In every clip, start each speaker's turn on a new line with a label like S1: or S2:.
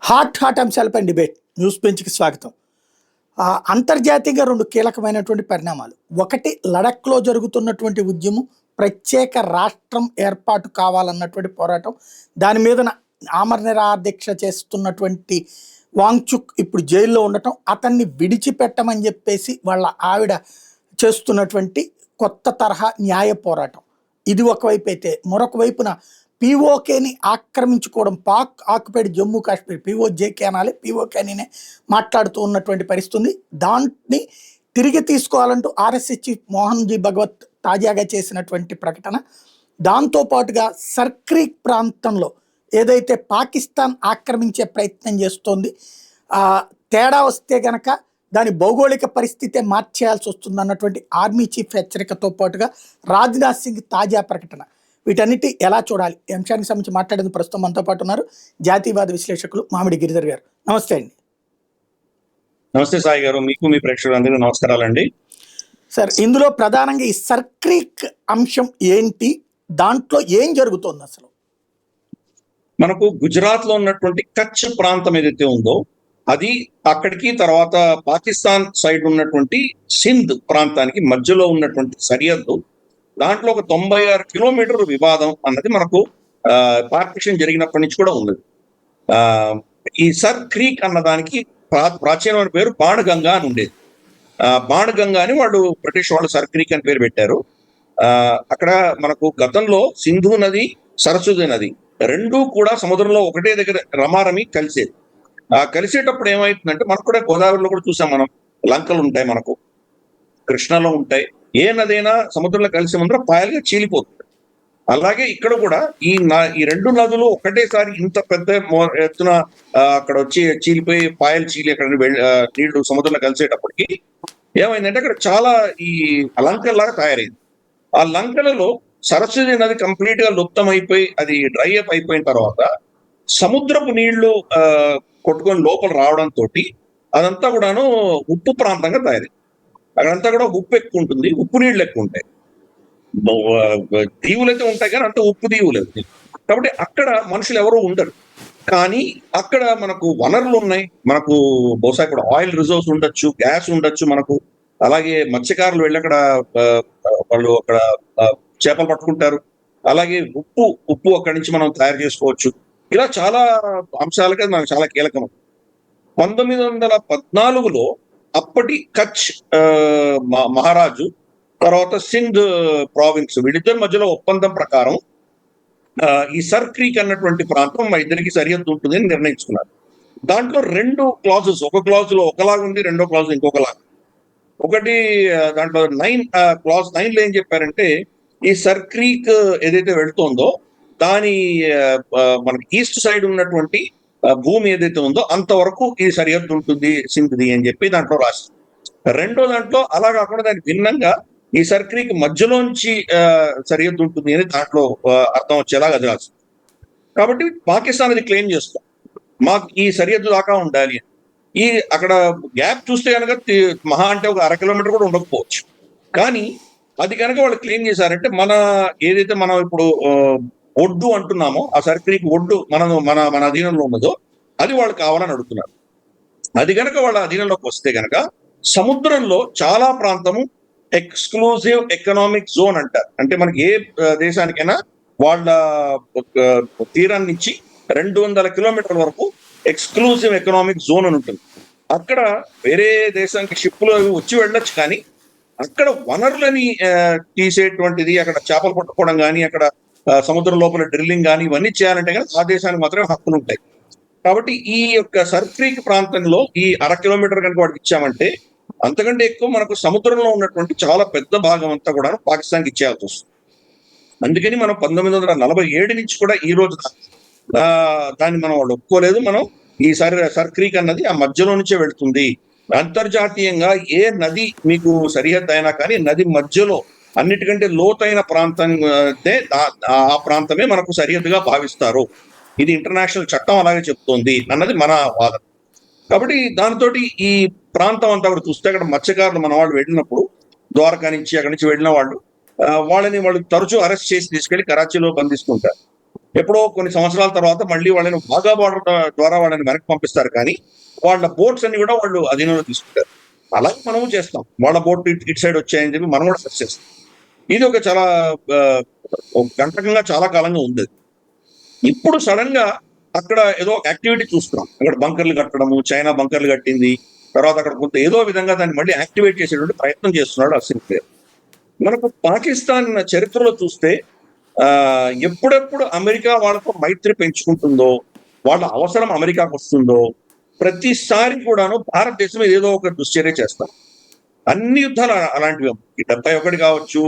S1: Hot అంశాలపై debate news బెంచ్కి స్వాగతం. అంతర్జాతీయంగా రెండు కీలకమైనటువంటి పరిణామాలు. ఒకటి, లడఖ్లో జరుగుతున్నటువంటి ఉద్యమం, ప్రత్యేక రాష్ట్రం ఏర్పాటు కావాలన్నటువంటి పోరాటం. దాని మీద ఆమర నిరాదీక్ష చేస్తున్నటువంటి వాంగ్చుక్ ఇప్పుడు జైల్లో ఉండటం, అతన్ని విడిచిపెట్టమని చెప్పేసి వాళ్ళ ఆవిడ చేస్తున్నటువంటి కొత్త తరహా న్యాయ పోరాటం. ఇది ఒకవైపు అయితే, మరొక వైపున పీఓకేని ఆక్రమించుకోవడం, పాక్ ఆక్యుపైడ్ జమ్మూ కాశ్మీర్, పీఓజేకే అనాలి, పీఓకే అనినే మాట్లాడుతూ ఉన్నటువంటి పరిస్థితి. దాన్ని తిరిగి తీసుకోవాలంటూ ఆర్ఎస్ఎస్ చీఫ్ మోహన్ జీ భగవత్ తాజాగా చేసినటువంటి ప్రకటన. దాంతోపాటుగా సర్క్రీక్ ప్రాంతంలో ఏదైతే పాకిస్తాన్ ఆక్రమించే ప్రయత్నం చేస్తోంది, తేడా వస్తే గనక దాని భౌగోళిక పరిస్థితే మార్చేయాల్సి వస్తుంది అన్నటువంటి ఆర్మీ చీఫ్ హెచ్చరికతో పాటుగా రాజ్నాథ్ సింగ్ తాజా ప్రకటన. వీటన్నిటి ఎలా చూడాలి, ఈ అంశానికి సంబంధించి మాట్లాడేందుకు ప్రస్తుతం మనతో పాటు ఉన్నారు జాతీయవాద విశ్లేషకులు మామిడి గిరిధర్ గారు. నమస్తే అండి.
S2: నమస్తే సాయి గారు, మీకు మీ ప్రేక్షకులందరికీ నమస్కారాలండి.
S1: సార్, ఇందులో ప్రధానంగా ఈ సర్క్రీక్ అంశం ఏంటి, దాంట్లో ఏం జరుగుతోంది అసలు?
S2: మనకు గుజరాత్ లో ఉన్నటువంటి కచ్ ప్రాంతం ఏదైతే ఉందో అది అక్కడికి, తర్వాత పాకిస్తాన్ సైడ్ ఉన్నటువంటి సింధ్ ప్రాంతానికి మధ్యలో ఉన్నటువంటి సరిహద్దు. దాంట్లో ఒక 96 కిలోమీటర్ల వివాదం అన్నది మనకు పార్టిషన్ జరిగినప్పటి నుంచి కూడా ఉన్నది. ఈ సర్ క్రీక్ అన్నదానికి ప్రాచీనమైన పేరు బాణగంగా అని ఉండేది. బాణగంగా అని వాళ్ళు బ్రిటిష్ వాళ్ళు సర్ క్రీక్ అని పేరు పెట్టారు. అక్కడ మనకు గతంలో సింధు నది, సరస్వతి నది రెండూ కూడా సముద్రంలో ఒకటే దగ్గర రమారమి కలిసేది. కలిసేటప్పుడు ఏమైతుందంటే, మనకు కూడా గోదావరిలో కూడా చూసాం మనం, లంకలు ఉంటాయి, మనకు కృష్ణలో ఉంటాయి. ఏ నదైనా సముద్రంలో కలిసి ముందర పాయలుగా చీలిపోతుంది. అలాగే ఇక్కడ కూడా ఈ రెండు నదులు ఒకటేసారి ఇంత పెద్ద ఎత్తున అక్కడ వచ్చి చీలిపోయి పాయలు చీలి అక్కడ నీళ్లు సముద్రంలో కలిసేటప్పటికి ఏమైందంటే, అక్కడ చాలా ఈ లంకల్లాగా తయారైంది. ఆ లంకలలో సరస్వతి నది కంప్లీట్ గా లుప్తం అయిపోయి అది డ్రై అప్ అయిపోయిన తర్వాత సముద్రపు నీళ్లు కొట్టుకొని లోపల రావడంతో అదంతా కూడాను ఉప్పు ప్రాంతంగా తయారైంది. అక్కడంతా కూడా ఉప్పు ఎక్కువ ఉంటుంది, ఉప్పు నీళ్లు ఎక్కువ ఉంటాయి. దీవులు అయితే ఉంటాయి కానీ అంత ఉప్పు దీవులు. కాబట్టి అక్కడ మనుషులు ఎవరు ఉండరు. కానీ అక్కడ మనకు వనరులు ఉన్నాయి. మనకు బహుశా ఇక్కడ ఆయిల్ రిజర్వ్స్ ఉండొచ్చు, గ్యాస్ ఉండొచ్చు మనకు. అలాగే మత్స్యకారులు వెళ్ళి అక్కడ వాళ్ళు అక్కడ చేపలు పట్టుకుంటారు. అలాగే ఉప్పు అక్కడి నుంచి మనం తయారు చేసుకోవచ్చు. ఇలా చాలా అంశాలకి మనకు చాలా కీలకం. 1914లో అప్పటి కచ్ మహారాజు, తర్వాత సింధ్ ప్రావిన్స్, వీళ్ళిద్దరి మధ్యలో ఒప్పందం ప్రకారం ఈ సర్ క్రీక్ అన్నటువంటి ప్రాంతం మా ఇద్దరికి సరిహద్దు ఉంటుంది అని నిర్ణయించుకున్నారు. దాంట్లో 2 క్లాజెస్, ఒక క్లాజ్ లో ఒకలాగా ఉంది, రెండో క్లాజ్ ఇంకొకలాగా. ఒకటి దాంట్లో క్లాజ్ 9లో ఏం చెప్పారంటే, ఈ సర్ క్రీక్ ఏదైతే వెళ్తుందో దాని మనకి ఈస్ట్ సైడ్ ఉన్నటువంటి భూమి ఏదైతే ఉందో అంతవరకు ఈ సరిహద్దు ఉంటుంది సింధ్ది అని చెప్పి దాంట్లో రాసి. రెండో దాంట్లో అలా కాకుండా దానికి భిన్నంగా ఈ సర్ క్రీక్ మధ్యలోంచి సరిహద్దు ఉంటుంది అని దాంట్లో అర్థం వచ్చేలాగా అది రాసి. కాబట్టి పాకిస్తాన్ అది క్లెయిమ్ చేస్తాం, మాకు ఈ సరిహద్దు దాకా ఉండాలి. ఈ అక్కడ గ్యాప్ చూస్తే కనుక మహా అంటే ఒక 1/2 కిలోమీటర్ కూడా ఉండకపోవచ్చు. కానీ అది కనుక వాళ్ళు క్లెయిమ్ చేశారంటే, ఏదైతే మనం ఇప్పుడు ఒడ్డు అంటున్నామో ఆ సర్ క్రీక్ ఒడ్డు మన అధీనంలో ఉన్నదో అది వాళ్ళు కావాలని అడుగుతున్నారు. అది కనుక వాళ్ళ అధీనంలోకి వస్తే కనుక సముద్రంలో చాలా ప్రాంతము ఎక్స్క్లూజివ్ ఎకనామిక్ జోన్ అంటారు. అంటే మనకి ఏ దేశానికైనా వాళ్ళ తీరాన్ని నుంచి 200 కిలోమీటర్ల వరకు ఎక్స్క్లూజివ్ ఎకనామిక్ జోన్ అని ఉంటుంది. అక్కడ వేరే దేశానికి షిప్పులు వచ్చి వెళ్ళొచ్చు, కానీ అక్కడ వనరులని తీసేటువంటిది, అక్కడ చేపలు పట్టుకోవడం కానీ, అక్కడ సముద్రం లోపల డ్రిల్లింగ్ కానీ ఇవన్నీ చేయాలంటే కానీ ఆ దేశానికి మాత్రమే హక్కులు ఉంటాయి. కాబట్టి ఈ యొక్క సర్ క్రీక్ ప్రాంతంలో ఈ 1/2 కిలోమీటర్ కనుక వాడికి ఇచ్చామంటే, అంతకంటే ఎక్కువ మనకు సముద్రంలో ఉన్నటువంటి చాలా పెద్ద భాగం అంతా కూడా పాకిస్తాన్కి ఇచ్చేయాల్సి వస్తుంది. అందుకని మనం 1947 నుంచి కూడా ఈ రోజు దాన్ని మనం వాళ్ళు ఒప్పుకోలేదు. మనం ఈ సర్ క్రీక్ అన్నది ఆ మధ్యలో నుంచే వెళ్తుంది. అంతర్జాతీయంగా ఏ నది మీకు సరిహద్దు అయినా కానీ నది మధ్యలో అన్నిటికంటే లోతైన ప్రాంతం ఆ ప్రాంతమే మనకు సరిహద్దుగా భావిస్తారు. ఇది ఇంటర్నేషనల్ చట్టం అలాగే చెప్తోంది అన్నది మన వాదన. కాబట్టి దాంతో ఈ ప్రాంతం అంతా కూడా చూస్తే, అక్కడ మత్స్యకారులు మన వాళ్ళు వెళ్ళినప్పుడు ద్వారకా నుంచి అక్కడి నుంచి వెళ్ళిన వాళ్ళు వాళ్ళని తరచూ అరెస్ట్ చేసి తీసుకెళ్లి కరాచీలో బంధిస్తుంటారు. ఎప్పుడో కొన్ని సంవత్సరాల తర్వాత మళ్ళీ వాళ్ళని వాఘా బార్డర్ ద్వారా వాళ్ళని వెనక్కి పంపిస్తారు, కానీ వాళ్ళ బోట్స్ అన్ని కూడా వాళ్ళు అధీనంలో తీసుకుంటారు. అలాగే మనము చేస్తాం, వాళ్ళ బోట్ ఇటు సైడ్ వచ్చాయని చెప్పి మనం కూడా సెర్చ్ చేస్తాం. ఇది ఒక చాలా ఆ, ఒక గంటకంగా చాలా కాలంగా ఉంది. ఇప్పుడు సడన్ గా అక్కడ ఏదో యాక్టివిటీ చూస్తున్నాం, అక్కడ బంకర్లు కట్టడము, చైనా బంకర్లు కట్టింది, తర్వాత అక్కడ కొంత ఏదో విధంగా దాన్ని మళ్ళీ యాక్టివేట్ చేసేటువంటి ప్రయత్నం చేస్తున్నాడు అసిన్ ప్లేయర్. మనకు పాకిస్తాన్ చరిత్రలో చూస్తే ఆ ఎప్పుడెప్పుడు అమెరికా వాళ్ళతో మైత్రి పెంచుకుంటుందో, వాళ్ళ అవసరం అమెరికాకు వస్తుందో, ప్రతిసారి కూడాను భారతదేశం మీద ఏదో ఒక దుశ్చర్య చేస్తారు. అన్ని యుద్ధాలు అలాంటివి. ఈ 71 కావచ్చు,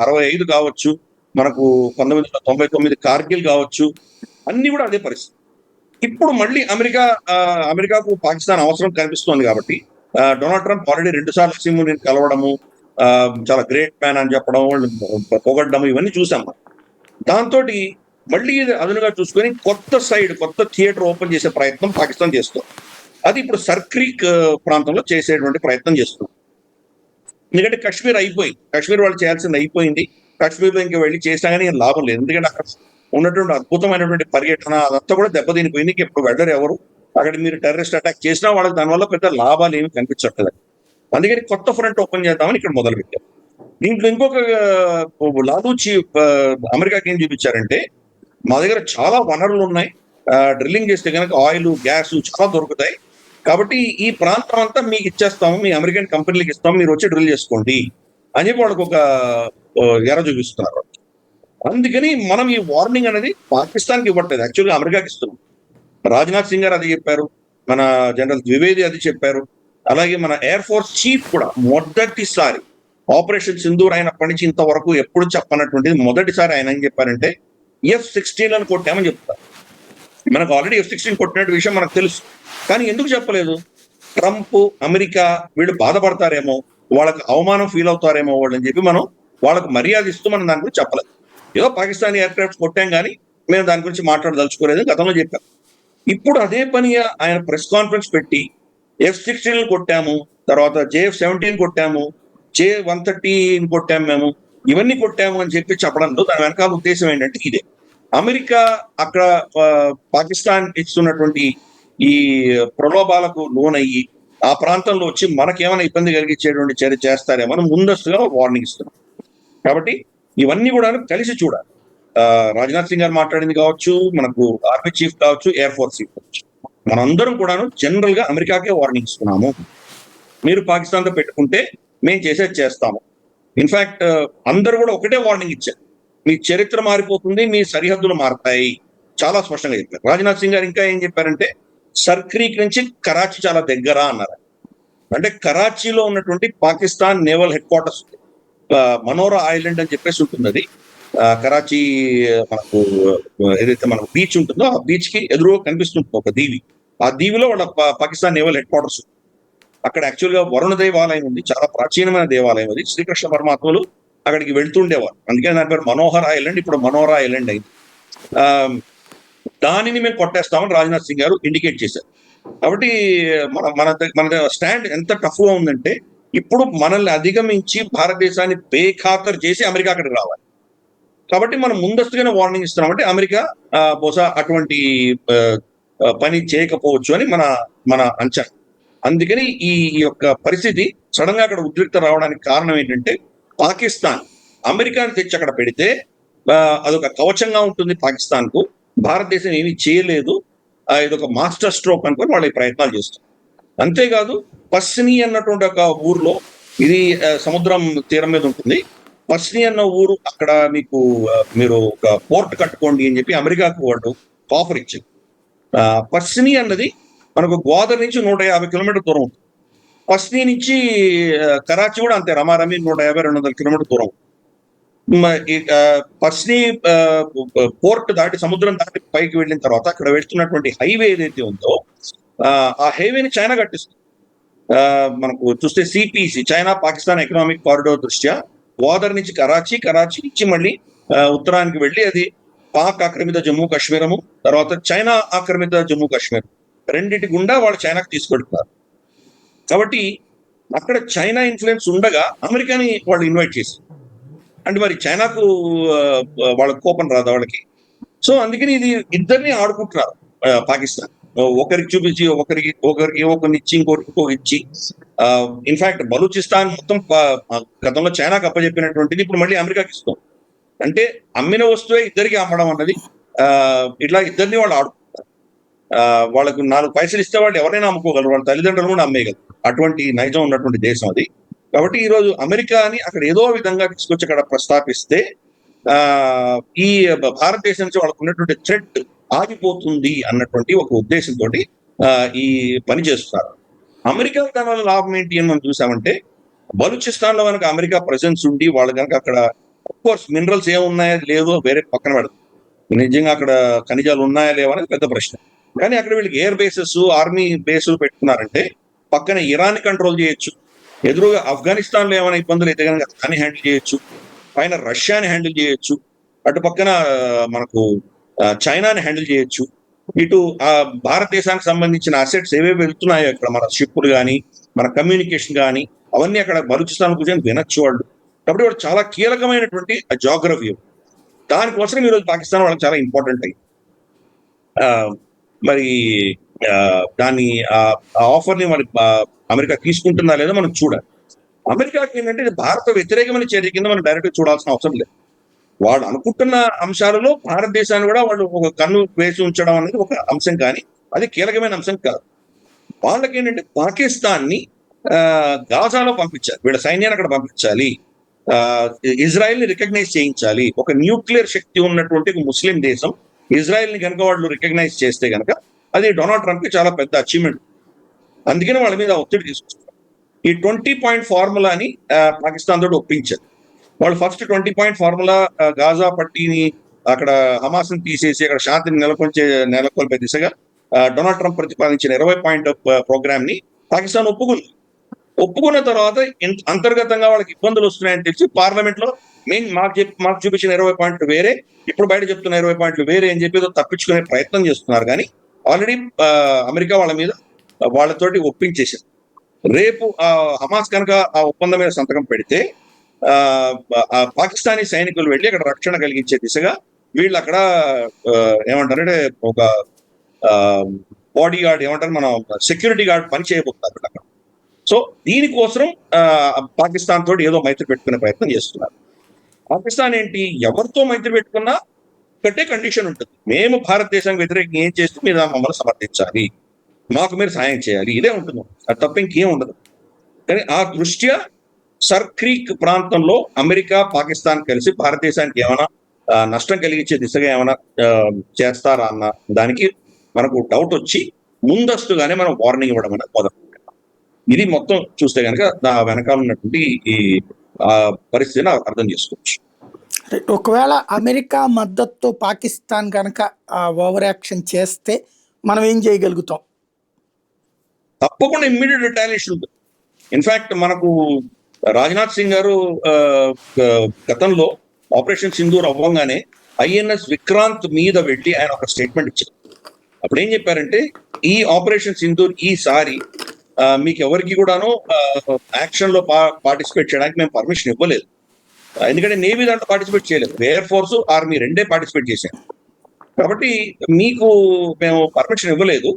S2: 65 కావచ్చు, మనకు 1999 కార్గిల్ కావచ్చు, అన్ని కూడా అదే పరిస్థితి. ఇప్పుడు మళ్ళీ అమెరికాకు పాకిస్తాన్ అవసరం కనిపిస్తోంది కాబట్టి డొనాల్డ్ ట్రంప్ ఆల్రెడీ 2 సార్లు అసీముని కలవడము, ఆ, చాలా గ్రేట్ మ్యాన్ అని చెప్పడం, వాళ్ళు పొగడ్డము, ఇవన్నీ చూసాం మనం. దాంతో మళ్ళీ ఇది అదునుగా చూసుకొని కొత్త థియేటర్ ఓపెన్ చేసే ప్రయత్నం పాకిస్తాన్ చేస్తుంది. అది ఇప్పుడు సర్క్రీక్ ప్రాంతంలో చేసేటువంటి ప్రయత్నం చేస్తుంది. ఎందుకంటే కాశ్మీర్ వాళ్ళు చేయాల్సింది అయిపోయింది. కాశ్మీర్లో ఇంకా వెళ్ళి చేసినా కానీ ఏం లాభం లేదు. ఎందుకంటే అక్కడ ఉన్నటువంటి అద్భుతమైనటువంటి పర్యటన అదంతా కూడా దెబ్బతినిపోయింది. ఇప్పుడు వెళ్ళరు ఎవరు. అక్కడ మీరు టెర్రరిస్ట్ అటాక్ చేసినా వాళ్ళకి దానివల్ల పెద్ద లాభాలు ఏమి కనిపించట్లేదు. అందుకని కొత్త ఫ్రంట్ ఓపెన్ చేద్దామని ఇక్కడ మొదలు పెట్టారు. దీంట్లో ఇంకొక లాలూచి అమెరికాకి ఏం చూపించారంటే, మా దగ్గర చాలా వనరులు ఉన్నాయి, డ్రిల్లింగ్ చేస్తే కనుక ఆయిల్, గ్యాస్ చాలా దొరుకుతాయి, కాబట్టి ఈ ప్రాంతం అంతా మీకు ఇచ్చేస్తాము, మీ అమెరికన్ కంపెనీలకు ఇస్తాము, మీరు వచ్చి డ్రిల్ చేసుకోండి అని చెప్పి వాళ్ళకి ఒక ఎర చూపిస్తున్నారు. అందుకని మనం ఈ వార్నింగ్ అనేది పాకిస్తాన్కి ఇవ్వట్లేదు, యాక్చువల్గా అమెరికాకి ఇస్తున్నాం. రాజ్నాథ్ సింగ్ గారు అది చెప్పారు, మన జనరల్ ద్వివేది అది చెప్పారు, అలాగే మన ఎయిర్ ఫోర్స్ చీఫ్ కూడా మొదటిసారి ఆపరేషన్ సింధూర్ అయినప్పటి నుంచి ఇంతవరకు ఎప్పుడు చెప్పనటువంటిది మొదటిసారి ఆయన ఏం చెప్పారంటే F-16 అని కొట్టామని చెప్తారు. మనకు ఆల్రెడీ F-16 కొట్టినట్టు విషయం మనకు తెలుసు, కానీ ఎందుకు చెప్పలేదు? ట్రంప్, అమెరికా వీళ్ళు బాధపడతారేమో, వాళ్ళకి అవమానం ఫీల్ అవుతారేమో వాళ్ళు అని చెప్పి మనం వాళ్ళకి మర్యాద ఇస్తూ మనం దాని గురించి చెప్పలేదు. ఏదో పాకిస్తానీ ఎయిర్ క్రాఫ్ట్ కొట్టాం కానీ మేము దాని గురించి మాట్లాడదలుచుకోలేదు గతంలో చెప్పాం. ఇప్పుడు అదే పనిగా ఆయన ప్రెస్ కాన్ఫరెన్స్ పెట్టి F-16 కొట్టాము, తర్వాత JF-17 కొట్టాము, J-130 కొట్టాము, మేము ఇవన్నీ కొట్టాము అని చెప్పి చెప్పడంతో దాని వెనకాల ఉద్దేశం ఏంటంటే ఇదే. అమెరికా అక్కడ పాకిస్తాన్ ఇస్తున్నటువంటి ఈ ప్రలోభాలకు లోనయ్యి ఆ ప్రాంతంలో వచ్చి మనకేమైనా ఇబ్బంది కలిగించేటువంటి చర్య చేస్తారేమో అని ముందస్తుగా వార్నింగ్ ఇస్తున్నాం. కాబట్టి ఇవన్నీ కూడా కలిసి చూడాలి. రాజ్నాథ్ సింగ్ గారు మాట్లాడింది కావచ్చు, మనకు ఆర్మీ చీఫ్ కావచ్చు, ఎయిర్ ఫోర్స్ చీఫ్ కావచ్చు, మనందరం కూడాను జనరల్ గా అమెరికాకే వార్నింగ్ ఇస్తున్నాము. మీరు పాకిస్తాన్తో పెట్టుకుంటే మేము చేసేది చేస్తాము. ఇన్ఫాక్ట్ అందరూ కూడా ఒకటే వార్నింగ్ ఇచ్చారు, మీ చరిత్ర మారిపోతుంది, మీ సరిహద్దులు మారుతాయి, చాలా స్పష్టంగా చెప్పారు. రాజ్నాథ్ సింగ్ గారు ఇంకా ఏం చెప్పారంటే, సర్క్రీక్ నుంచి కరాచీ చాలా దగ్గర అన్నారు. అంటే కరాచీలో ఉన్నటువంటి Pakistan naval headquarters, Manora island అని చెప్పేసి ఉంటుంది. అది కరాచీ మనకు ఏదైతే మన బీచ్ ఉంటుందో ఆ బీచ్ కి ఎదురుగా కనిపిస్తుంటుంది ఒక దీవి. ఆ దీవిలో వాళ్ళ పాకిస్తాన్ నేవల్ హెడ్ క్వార్టర్స్. అక్కడ యాక్చువల్ గా వరుణ దేవాలయం ఉంది, చాలా ప్రాచీనమైన దేవాలయం అది. శ్రీకృష్ణ పరమాత్మలు అక్కడికి వెళ్తుండేవారు, అందుకని దాని పేరు మనోహర్ ఐలాండ్, ఇప్పుడు మనోరా ఐలాండ్ అయింది. దానిని మేము కొట్టేస్తామని రాజ్నాథ్ సింగ్ గారు ఇండికేట్ చేశారు. కాబట్టి మన మన మన స్టాండ్ ఎంత టఫ్ గా ఉందంటే, ఇప్పుడు మనల్ని అధిగమించి భారతదేశాన్ని బేఖాతరు చేసి అమెరికా అక్కడికి రావాలి. కాబట్టి మనం ముందస్తుగానే వార్నింగ్ ఇస్తున్నాం. అంటే అమెరికా బహుశా అటువంటి పని చేయకపోవచ్చు అని మన అంచనా. అందుకని ఈ యొక్క పరిస్థితి సడన్ గా అక్కడ ఉద్రిక్త రావడానికి కారణం ఏంటంటే, పాకిస్తాన్ అమెరికాని తెచ్చి అక్కడ పెడితే అదొక కవచంగా ఉంటుంది పాకిస్తాన్ కు, భారతదేశం ఏమీ చేయలేదు, ఇదొక మాస్టర్ స్ట్రోక్ అనుకుని వాళ్ళు ఈ ప్రయత్నాలు చేస్తారు. అంతేకాదు, పస్ని అన్నటువంటి ఒక ఊర్లో, ఇది సముద్రం తీరం మీద ఉంటుంది, పస్ని అన్న ఊరు, అక్కడ మీరు ఒక పోర్ట్ కట్టుకోండి అని చెప్పి అమెరికాకు వాళ్ళు ఆఫర్ ఇచ్చింది. పస్ని అన్నది మనకు గ్వాదర్ నుంచి 150 కిలోమీటర్ దూరం ఉంటుంది. పస్ని నుంచి కరాచీ కూడా అంతే, రమారమి 150-200 కిలోమీటర్ దూరం. పస్ని పోర్ట్ దాటి, సముద్రం దాటి పైకి వెళ్ళిన తర్వాత అక్కడ వెళ్తున్నటువంటి హైవే ఏదైతే ఉందో ఆ హైవేని చైనా కట్టిస్తుంది. మనకు చూస్తే CPEC, China Pakistan economic corridor దృష్ట్యా గ్వాదర్ నుంచి కరాచీ నుంచి మళ్ళీ ఉత్తరానికి వెళ్ళి అది పాక్ ఆక్రమిత జమ్మూ కాశ్మీరము, తర్వాత చైనా ఆక్రమిత జమ్మూ కాశ్మీర్, రెండింటి గుండా వాళ్ళు చైనాకు తీసుకెళ్తున్నారు. కాబట్టి అక్కడ చైనా ఇన్ఫ్లుయెన్స్ ఉండగా అమెరికాని వాళ్ళు ఇన్వైట్ చేశారు. అంటే మరి చైనాకు వాళ్ళ కోపం రాదా వాళ్ళకి? సో అందుకని ఇది ఇద్దరిని ఆడుకుంటున్నారు పాకిస్తాన్. ఒకరికి చూపించి ఒకరికి కొన్ని ఇచ్చి ఇంకొకరికి ఇచ్చి, ఇన్ఫాక్ట్ బలూచిస్తాన్ మొత్తం గతంలో చైనాకి అప్పచెప్పినటువంటిది ఇప్పుడు మళ్ళీ అమెరికాకి ఇస్తాం. అంటే అమ్మిన వస్తువే ఇద్దరికి అమ్మడం అన్నది ఇట్లా ఇద్దరిని వాళ్ళు ఆడుకుంటారు. వాళ్ళకు 4 పైసలు ఇస్తే వాళ్ళు ఎవరైనా అమ్ముకోగలరు, వాళ్ళ తల్లిదండ్రులు కూడా అమ్మేయగలరు. అటువంటి నైజం ఉన్నటువంటి దేశం అది. కాబట్టి ఈరోజు అమెరికాని అక్కడ ఏదో విధంగా తీసుకొచ్చి అక్కడ ప్రస్తాపిస్తే ఈ భారతదేశం నుంచి వాళ్ళకు ఉన్నటువంటి థ్రెట్ ఆగిపోతుంది అన్నటువంటి ఒక ఉద్దేశంతో ఈ పని చేస్తున్నారు. అమెరికా దాని లాభం ఏంటి అని మనం చూసామంటే, బలూచిస్తాన్ లో కనుక అమెరికా ప్రెసెన్స్ ఉండి వాళ్ళు కనుక అక్కడ కోర్స్ మినరల్స్ ఏమున్నాయో లేదో వేరే పక్కన పెడతారు, నిజంగా అక్కడ ఖనిజాలు ఉన్నాయా లేవా అనేది పెద్ద ప్రశ్న. కానీ అక్కడ వీళ్ళకి ఎయిర్ బేసెస్, ఆర్మీ బేసులు పెట్టుకున్నారంటే పక్కన ఇరాన్ కంట్రోల్ చేయొచ్చు, ఎదురుగా ఆఫ్ఘనిస్తాన్ లో ఏమైనా ఇబ్బందులు అయితే కనుక దాన్ని హ్యాండిల్ చేయొచ్చు, పైన రష్యాని హ్యాండిల్ చేయొచ్చు, అటు పక్కన మనకు చైనాని హ్యాండిల్ చేయొచ్చు, ఇటు భారతదేశానికి సంబంధించిన అసెట్స్ ఏవేవి వెళ్తున్నాయో అక్కడ మన షిప్పులు కానీ మన కమ్యూనికేషన్ కానీ అవన్నీ అక్కడ బలూచిస్తాన్ కూర్చొని వినొచ్చు వాళ్ళు. కాబట్టి వాళ్ళు చాలా కీలకమైనటువంటి జాగ్రఫీ. దానికోసం ఈరోజు పాకిస్తాన్ వాళ్ళకి చాలా ఇంపార్టెంట్ అయ్యింది. మరి దాన్ని ఆఫర్ని మరి అమెరికా తీసుకుంటుందా లేదో మనం చూడాలి. అమెరికాకి ఏంటంటే ఇది భారత వ్యతిరేకమైన చర్య కింద మనం డైరెక్ట్ చూడాల్సిన అవసరం లేదు. వాళ్ళు అనుకుంటున్న అంశాలలో భారతదేశాన్ని కూడా వాళ్ళు ఒక కన్ను వేసి ఉంచడం అనేది ఒక అంశం, కానీ అది కీలకమైన అంశం కాదు. వాళ్ళకి ఏంటంటే పాకిస్తాన్ని గాజాలో పంపించాలి, వీళ్ళ సైన్యాన్ని అక్కడ పంపించాలి, ఇజ్రాయెల్ ని రికగ్నైజ్ చేయించాలి. ఒక న్యూక్లియర్ శక్తి ఉన్నటువంటి ఒక ముస్లిం దేశం ఇజ్రాయెల్ ని కనుక వాళ్ళు రికగ్నైజ్ చేస్తే కనుక అది డొనాల్డ్ ట్రంప్ కి చాలా పెద్ద అచీవ్మెంట్. అందుకని వాళ్ళ మీద ఒత్తిడి తీసుకొస్తారు. ఈ 20 పాయింట్ ఫార్ములాని పాకిస్తాన్ తోటి ఒప్పించారు. వాళ్ళు ఫస్ట్ 20 పాయింట్ ఫార్ములా గాజా పట్టీని అక్కడ హమాస్ ని తీసేసి అక్కడ శాంతిని నెలకొల్పే దిశగా డొనాల్డ్ ట్రంప్ ప్రతిపాదించిన 20 పాయింట్ ప్రోగ్రామ్ ని పాకిస్తాన్ ఒప్పుకున్న తర్వాత అంతర్గతంగా వాళ్ళకి ఇబ్బందులు వస్తున్నాయని తెలిసి పార్లమెంట్ లో మాకు చూపించిన 20 పాయింట్లు వేరే, ఇప్పుడు బయట చెప్తున్న 20 పాయింట్లు వేరే అని చెప్పి తప్పించుకునే ప్రయత్నం చేస్తున్నారు. కానీ ఆల్రెడీ అమెరికా వాళ్ళ మీద వాళ్ళతోటి ఒప్పించేసింది. రేపు హమాస్ కనుక ఆ ఒప్పందం మీద సంతకం పెడితే పాకిస్తానీ సైనికులు వెళ్ళి అక్కడ రక్షణ కలిగించే దిశగా వీళ్ళు అక్కడ ఏమంటారంటే ఒక బాడీ గార్డ్, ఏమంటారు మన సెక్యూరిటీ గార్డ్ పని చేయబోతున్నారు అక్కడ. సో దీనికోసం పాకిస్తాన్ తోటి ఏదో మైత్రి పెట్టుకునే ప్రయత్నం చేస్తున్నారు. పాకిస్తాన్ ఏంటి, ఎవరితో మైత్రి పెట్టుకున్నా ఒకటే కండిషన్ ఉంటుంది, మేము భారతదేశానికి వ్యతిరేకంగా ఏం చేస్తూ మీరు మమ్మల్ని సమర్థించాలి, మాకు మీరు సాయం చేయాలి, ఇదే ఉంటుంది. అది తప్ప ఇంకేం ఉండదు. కానీ ఆ దృష్ట్యా సర్ క్రీక్ ప్రాంతంలో అమెరికా పాకిస్తాన్ కలిసి భారతదేశానికి ఏమైనా నష్టం కలిగించే దిశగా ఏమైనా చేస్తారా అన్న దానికి మనకు డౌట్ వచ్చి ముందస్తుగానే మనం వార్నింగ్ ఇవ్వడం అనేది మొదలు. ఇది మొత్తం చూస్తే కనుక వెనకాల ఉన్నటువంటి ఈ పరిస్థితిని అర్థం చేసుకోవచ్చు.
S1: ఒకవేళ అమెరికా మద్దతుతో పాకిస్తాన్ కనుక ఓవర్ యాక్షన్ చేస్తే మనం ఏం చేయగలుగుతాం?
S2: తప్పకుండా ఇమ్మీడియట్ రిటాలియేషన్ ఉంటుంది. ఇన్ఫాక్ట్ మనకు రాజ్నాథ్ సింగ్ గారు గతంలో ఆపరేషన్ సింధూర్ అవ్వగానే ఐఎన్ఎస్ విక్రాంత్ మీద వెళ్ళి ఆయన ఒక స్టేట్మెంట్ ఇచ్చారు. అప్పుడు ఏం చెప్పారంటే, ఈ ఆపరేషన్ సింధూర్ ఈసారి మీకు ఎవరికి కూడాను యాక్షన్ లో పార్టిసిపేట్ చేయడానికి మేము పర్మిషన్ ఇవ్వలేదు, ఎందుకంటే నేవీ దాంట్లో పార్టిసిపేట్ చేయలేదు, ఎయిర్ ఫోర్స్ ఆర్మీ రెండే పార్టిసిపేట్ చేశాను, కాబట్టి మీకు మేము పర్మిషన్ ఇవ్వలేదు.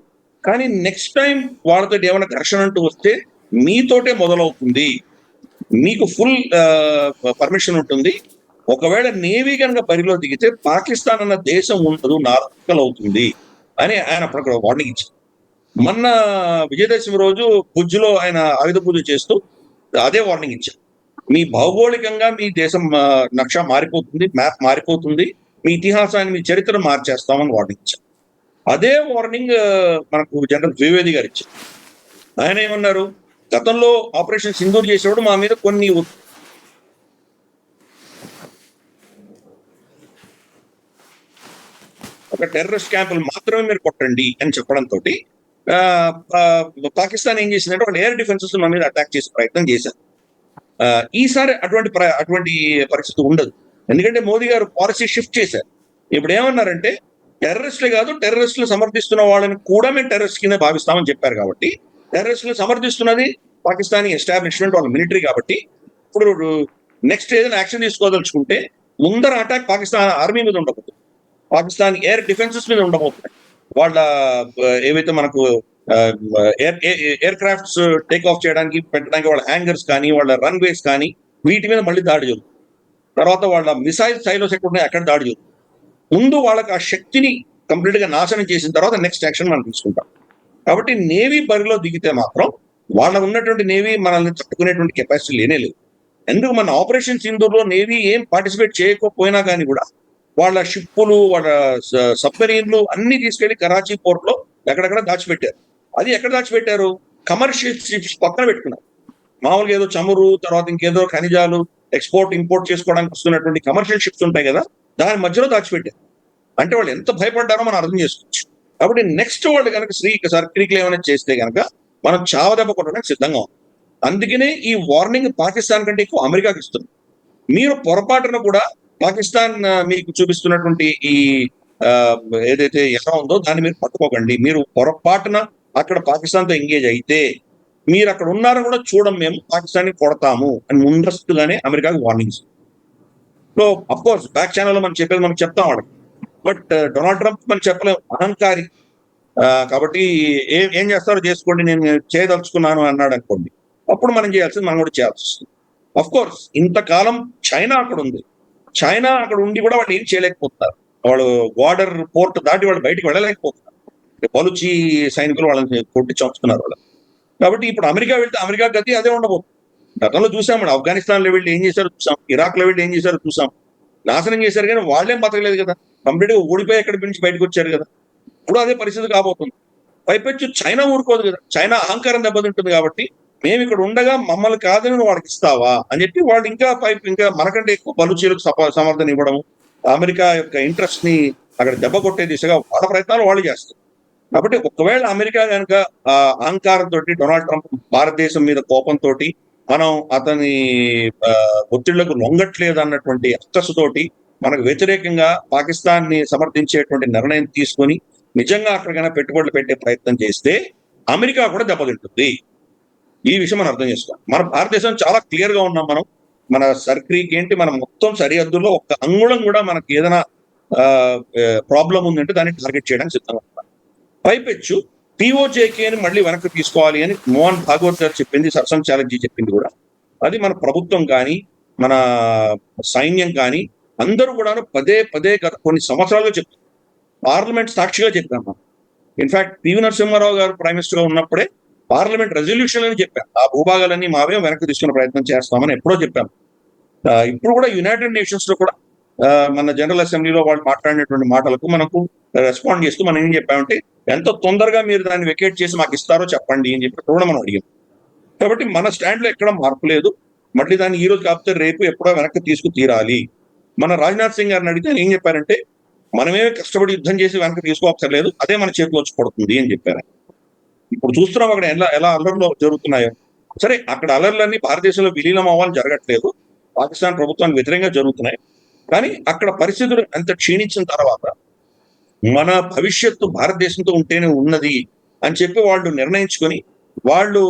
S2: కానీ నెక్స్ట్ టైం వాళ్ళతో ఏమైనా ఘర్షణ అంటూ వస్తే మీతోటే మొదలవుతుంది, మీకు ఫుల్ పర్మిషన్ ఉంటుంది. ఒకవేళ నేవీ కనుక బరిలో దిగితే పాకిస్తాన్ అన్న దేశం ఉండదు, నాలుకలు అవుతుంది అని ఆయన అప్పుడు వార్నింగ్ ఇచ్చారు. మొన్న విజయదశమి రోజు భుజ్లో ఆయన ఆయుధ పూజ చేస్తూ అదే వార్నింగ్ ఇచ్చారు. మీ భౌగోళికంగా మీ దేశం నక్ష మారిపోతుంది, మ్యాప్ మారిపోతుంది, మీ ఇతిహాసాన్ని మీ చరిత్ర మార్చేస్తామని వార్నింగ్ ఇచ్చారు. అదే వార్నింగ్ మనకు జనరల్ ద్వివేది గారు ఇచ్చారు. ఆయన ఏమన్నారు, గతంలో ఆపరేషన్ సింధూర్ చేసేవాడు మా మీద కొన్ని ఒక టెర్రరిస్ట్ క్యాంపులు మాత్రమే మీరు కొట్టండి అని చెప్పడంతో పాకిస్తాన్ ఏం చేసిందంటే ఒక ఎయిర్ డిఫెన్సెస్ మన మీద అటాక్ చేసే ప్రయత్నం చేశారు. ఈసారి అటువంటి పరిస్థితి ఉండదు, ఎందుకంటే మోదీ గారు పాలసీ షిఫ్ట్ చేశారు. ఇప్పుడు ఏమన్నారంటే, టెర్రరిస్టులే కాదు, టెర్రరిస్టులు సమర్థిస్తున్న వాళ్ళని కూడా మేము టెర్రరిస్ట్ కింద భావిస్తామని చెప్పారు. కాబట్టి టెర్రరిస్టులు సమర్థిస్తున్నది పాకిస్తానీ ఎస్టాబ్లిష్మెంట్, వాళ్ళ మిలిటరీ. కాబట్టి ఇప్పుడు నెక్స్ట్ ఏదైనా యాక్షన్ తీసుకోదలుచుకుంటే ముందర అటాక్ పాకిస్తాన్ ఆర్మీ మీద ఉండకూడదు, పాకిస్తాన్ ఎయిర్ డిఫెన్సెస్ మీద ఉండబోతున్నాయి. వాళ్ళ ఏవైతే మనకు ఎయిర్ క్రాఫ్ట్స్ టేక్ ఆఫ్ చేయడానికి పెట్టడానికి వాళ్ళ హ్యాంగర్స్ కానీ వాళ్ళ రన్వేస్ కానీ వీటి మీద మళ్ళీ దాడి జరుగుతుంది. తర్వాత వాళ్ళ మిసైల్ సైలోస్ ఎక్కడ ఉన్నాయి అక్కడ దాడి జరుగుతుంది. ముందు వాళ్ళకి ఆ శక్తిని కంప్లీట్ గా నాశనం చేసిన తర్వాత నెక్స్ట్ యాక్షన్ మనం తీసుకుంటాం. కాబట్టి నేవీ బరిలో దిగితే మాత్రం వాళ్ళ ఉన్నటువంటి నేవీ మనల్ని తట్టుకునేటువంటి కెపాసిటీ లేనే లేదు. ఎందుకు మన ఆపరేషన్ సింధూర్లో నేవీ ఏం పార్టిసిపేట్ చేయకపోయినా కానీ కూడా వాళ్ళ షిప్పులు వాళ్ళ సబ్మెరీన్లు అన్ని తీసుకెళ్లి కరాచీ పోర్ట్ లో ఎక్కడెక్కడ దాచిపెట్టారు. అది ఎక్కడ దాచిపెట్టారు? కమర్షియల్ షిప్స్ పక్కన పెట్టుకున్నారు. మామూలుగా ఏదో చమురు తర్వాత ఇంకేదో ఖనిజాలు ఎక్స్పోర్ట్ ఇంపోర్ట్ చేసుకోవడానికి వస్తున్నటువంటి కమర్షియల్ షిప్స్ ఉంటాయి కదా, దాని మధ్యలో దాచిపెట్టారు. అంటే వాళ్ళు ఎంత భయపడ్డారో మనం అర్థం చేసుకోవచ్చు. కాబట్టి నెక్స్ట్ వాళ్ళు కనుక సర్క్రీకి ఏమైనా చేస్తే కనుక మనం చావదెబ్బ కొట్టడానికి సిద్ధంగా ఉన్నాం. అందుకనే ఈ వార్నింగ్ పాకిస్తాన్ కంటే ఎక్కువ అమెరికాకి ఇస్తుంది. మీరు పొరపాటున కూడా పాకిస్తాన్ మీకు చూపిస్తున్నటువంటి ఈ ఏదైతే ఎలా ఉందో దాన్ని మీరు పట్టుకోకండి. మీరు పొరపాటున అక్కడ పాకిస్తాన్తో ఎంగేజ్ అయితే మీరు అక్కడ ఉన్నారని కూడా చూడం, మేము పాకిస్తాన్ని కొడతాము అని ముందస్తుగానే అమెరికాకి warnings. So of course back channel మనం చెప్పేది మనం చెప్తాం వాడికి, బట్ డొనాల్డ్ ట్రంప్ మనం చెప్పలేము, అహంకారి. కాబట్టి ఏం చేస్తారో చేసుకోండి, నేను చేయదలుచుకున్నాను అన్నాడు అనుకోండి, అప్పుడు మనం చేయాల్సింది మనం కూడా చేయాల్సి వస్తుంది. అఫ్ కోర్స్ ఇంతకాలం చైనా అక్కడ ఉంది, చైనా అక్కడ ఉండి కూడా వాళ్ళు ఏం చేయలేకపోతున్నారు. వాళ్ళు బార్డర్ పోర్ట్ దాటి వాళ్ళు బయటికి వెళ్ళలేకపోతున్నారు. బలుచి సైనికులు వాళ్ళని కొట్టి చంపుతున్నారు వాళ్ళు. కాబట్టి ఇప్పుడు అమెరికా వెళ్తే అమెరికా గతి అదే ఉండబోతుంది. గతంలో చూసాం, ఆఫ్ఘనిస్తాన్ లో వెళ్ళి ఏం చేశారో చూసాం, ఇరాక్ లో వెళ్ళి ఏం చేశారో చూసాం. నాశనం చేశారు కానీ వాళ్ళేం బతకలేదు కదా, కంప్లీట్ గా ఓడిపోయి ఎక్కడి నుంచి బయటకు వచ్చారు కదా. ఇప్పుడు అదే పరిస్థితి కాబోతుంది. పైపెచ్చు చైనా ఊరుకోదు కదా, చైనా అహంకారం దెబ్బతింటుంది. కాబట్టి మేము ఇక్కడ ఉండగా మమ్మల్ని కాదని వాళ్ళకి ఇస్తావా అని చెప్పి వాళ్ళు ఇంకా మనకంటే ఎక్కువ బలుచీలకు సమర్థన ఇవ్వడం, అమెరికా యొక్క ఇంట్రెస్ట్ ని అక్కడ దెబ్బ కొట్టే దిశగా వాళ్ళ ప్రయత్నాలు వాళ్ళు చేస్తారు. కాబట్టి ఒకవేళ అమెరికా కనుక అహంకారంతో డొనాల్డ్ ట్రంప్ భారతదేశం మీద కోపంతో మనం అతని ఒత్తిళ్లకు లొంగట్లేదు అన్నటువంటి అక్కసుతోటి మనకు వ్యతిరేకంగా పాకిస్తాన్ ని సమర్థించేటువంటి నిర్ణయం తీసుకొని నిజంగా అక్కడికైనా పెట్టుబడులు పెట్టే ప్రయత్నం చేస్తే అమెరికా కూడా దెబ్బతింటుంది. ఈ విషయం మనం అర్థం చేసుకోవాలి. మన భారతదేశం చాలా క్లియర్ గా ఉన్నాం. మన సర్క్రీకి ఏంటి, మనం మొత్తం సరిహద్దుల్లో ఒక్క అంగుళం కూడా మనకి ఏదైనా ప్రాబ్లం ఉందంటే దాన్ని టార్గెట్ చేయడానికి సిద్ధంగా ఉంటాం. పైపెచ్చు పిఓజేకే అని మళ్ళీ వెనక్కి తీసుకోవాలి అని మోహన్ భాగవత్ గారు చెప్పింది, సర్సంగ్ ఛాలెంజీ చెప్పింది కూడా. అది మన ప్రభుత్వం కానీ మన సైన్యం కానీ అందరూ కూడా పదే పదే గత కొన్ని సంవత్సరాలుగా చెప్తారు. పార్లమెంట్ సాక్షిగా చెప్పాం మనం. ఇన్ఫాక్ట్ పివి నరసింహారావు గారు ప్రైమ్ మినిస్టర్ గా ఉన్నప్పుడే పార్లమెంట్ రెజల్యూషన్ అని చెప్పాం, ఆ భూభాగాలన్నీ మావే వెనక్కి తీసుకునే ప్రయత్నం చేస్తామని ఎప్పుడో చెప్పాం. ఇప్పుడు కూడా యునైటెడ్ నేషన్స్ లో కూడా మన జనరల్ అసెంబ్లీలో వాళ్ళు మాట్లాడినటువంటి మాటలకు మనకు రెస్పాండ్ చేస్తూ మనం ఏం చెప్పామంటే ఎంత తొందరగా మీరు దాన్ని వెకేట్ చేసి మాకు ఇస్తారో చెప్పండి అని చెప్పి కూడా మనం అడిగాం. కాబట్టి మన స్టాండ్ లో ఎక్కడ మార్పు లేదు. మళ్ళీ దాన్ని ఈ రోజు కాకపోతే రేపు ఎప్పుడో వెనక్కి తీసుకు తీరాలి. మన రాజ్నాథ్ సింగ్ గారిని అడిగితే ఏం చెప్పారంటే మనమేమే కష్టపడి యుద్ధం చేసి వెనక్కి తీసుకోవక్కర్లేదు, అదే మన చేతిలో వచ్చి పడుతుంది అని చెప్పారు. ఇప్పుడు చూస్తున్నాం అక్కడ ఎలా అల్లర్లు జరుగుతున్నాయో. సరే, అక్కడ అల్లర్లన్నీ భారతదేశంలో విలీనం అవ్వాలని జరగట్లేదు, పాకిస్తాన్ ప్రభుత్వానికి వ్యతిరేకంగా జరుగుతున్నాయి. కానీ అక్కడ పరిస్థితులు ఎంత క్షీణించిన తర్వాత మన భవిష్యత్తు భారతదేశంతో ఉంటేనే ఉన్నది అని చెప్పి వాళ్ళు నిర్ణయించుకొని వాళ్ళు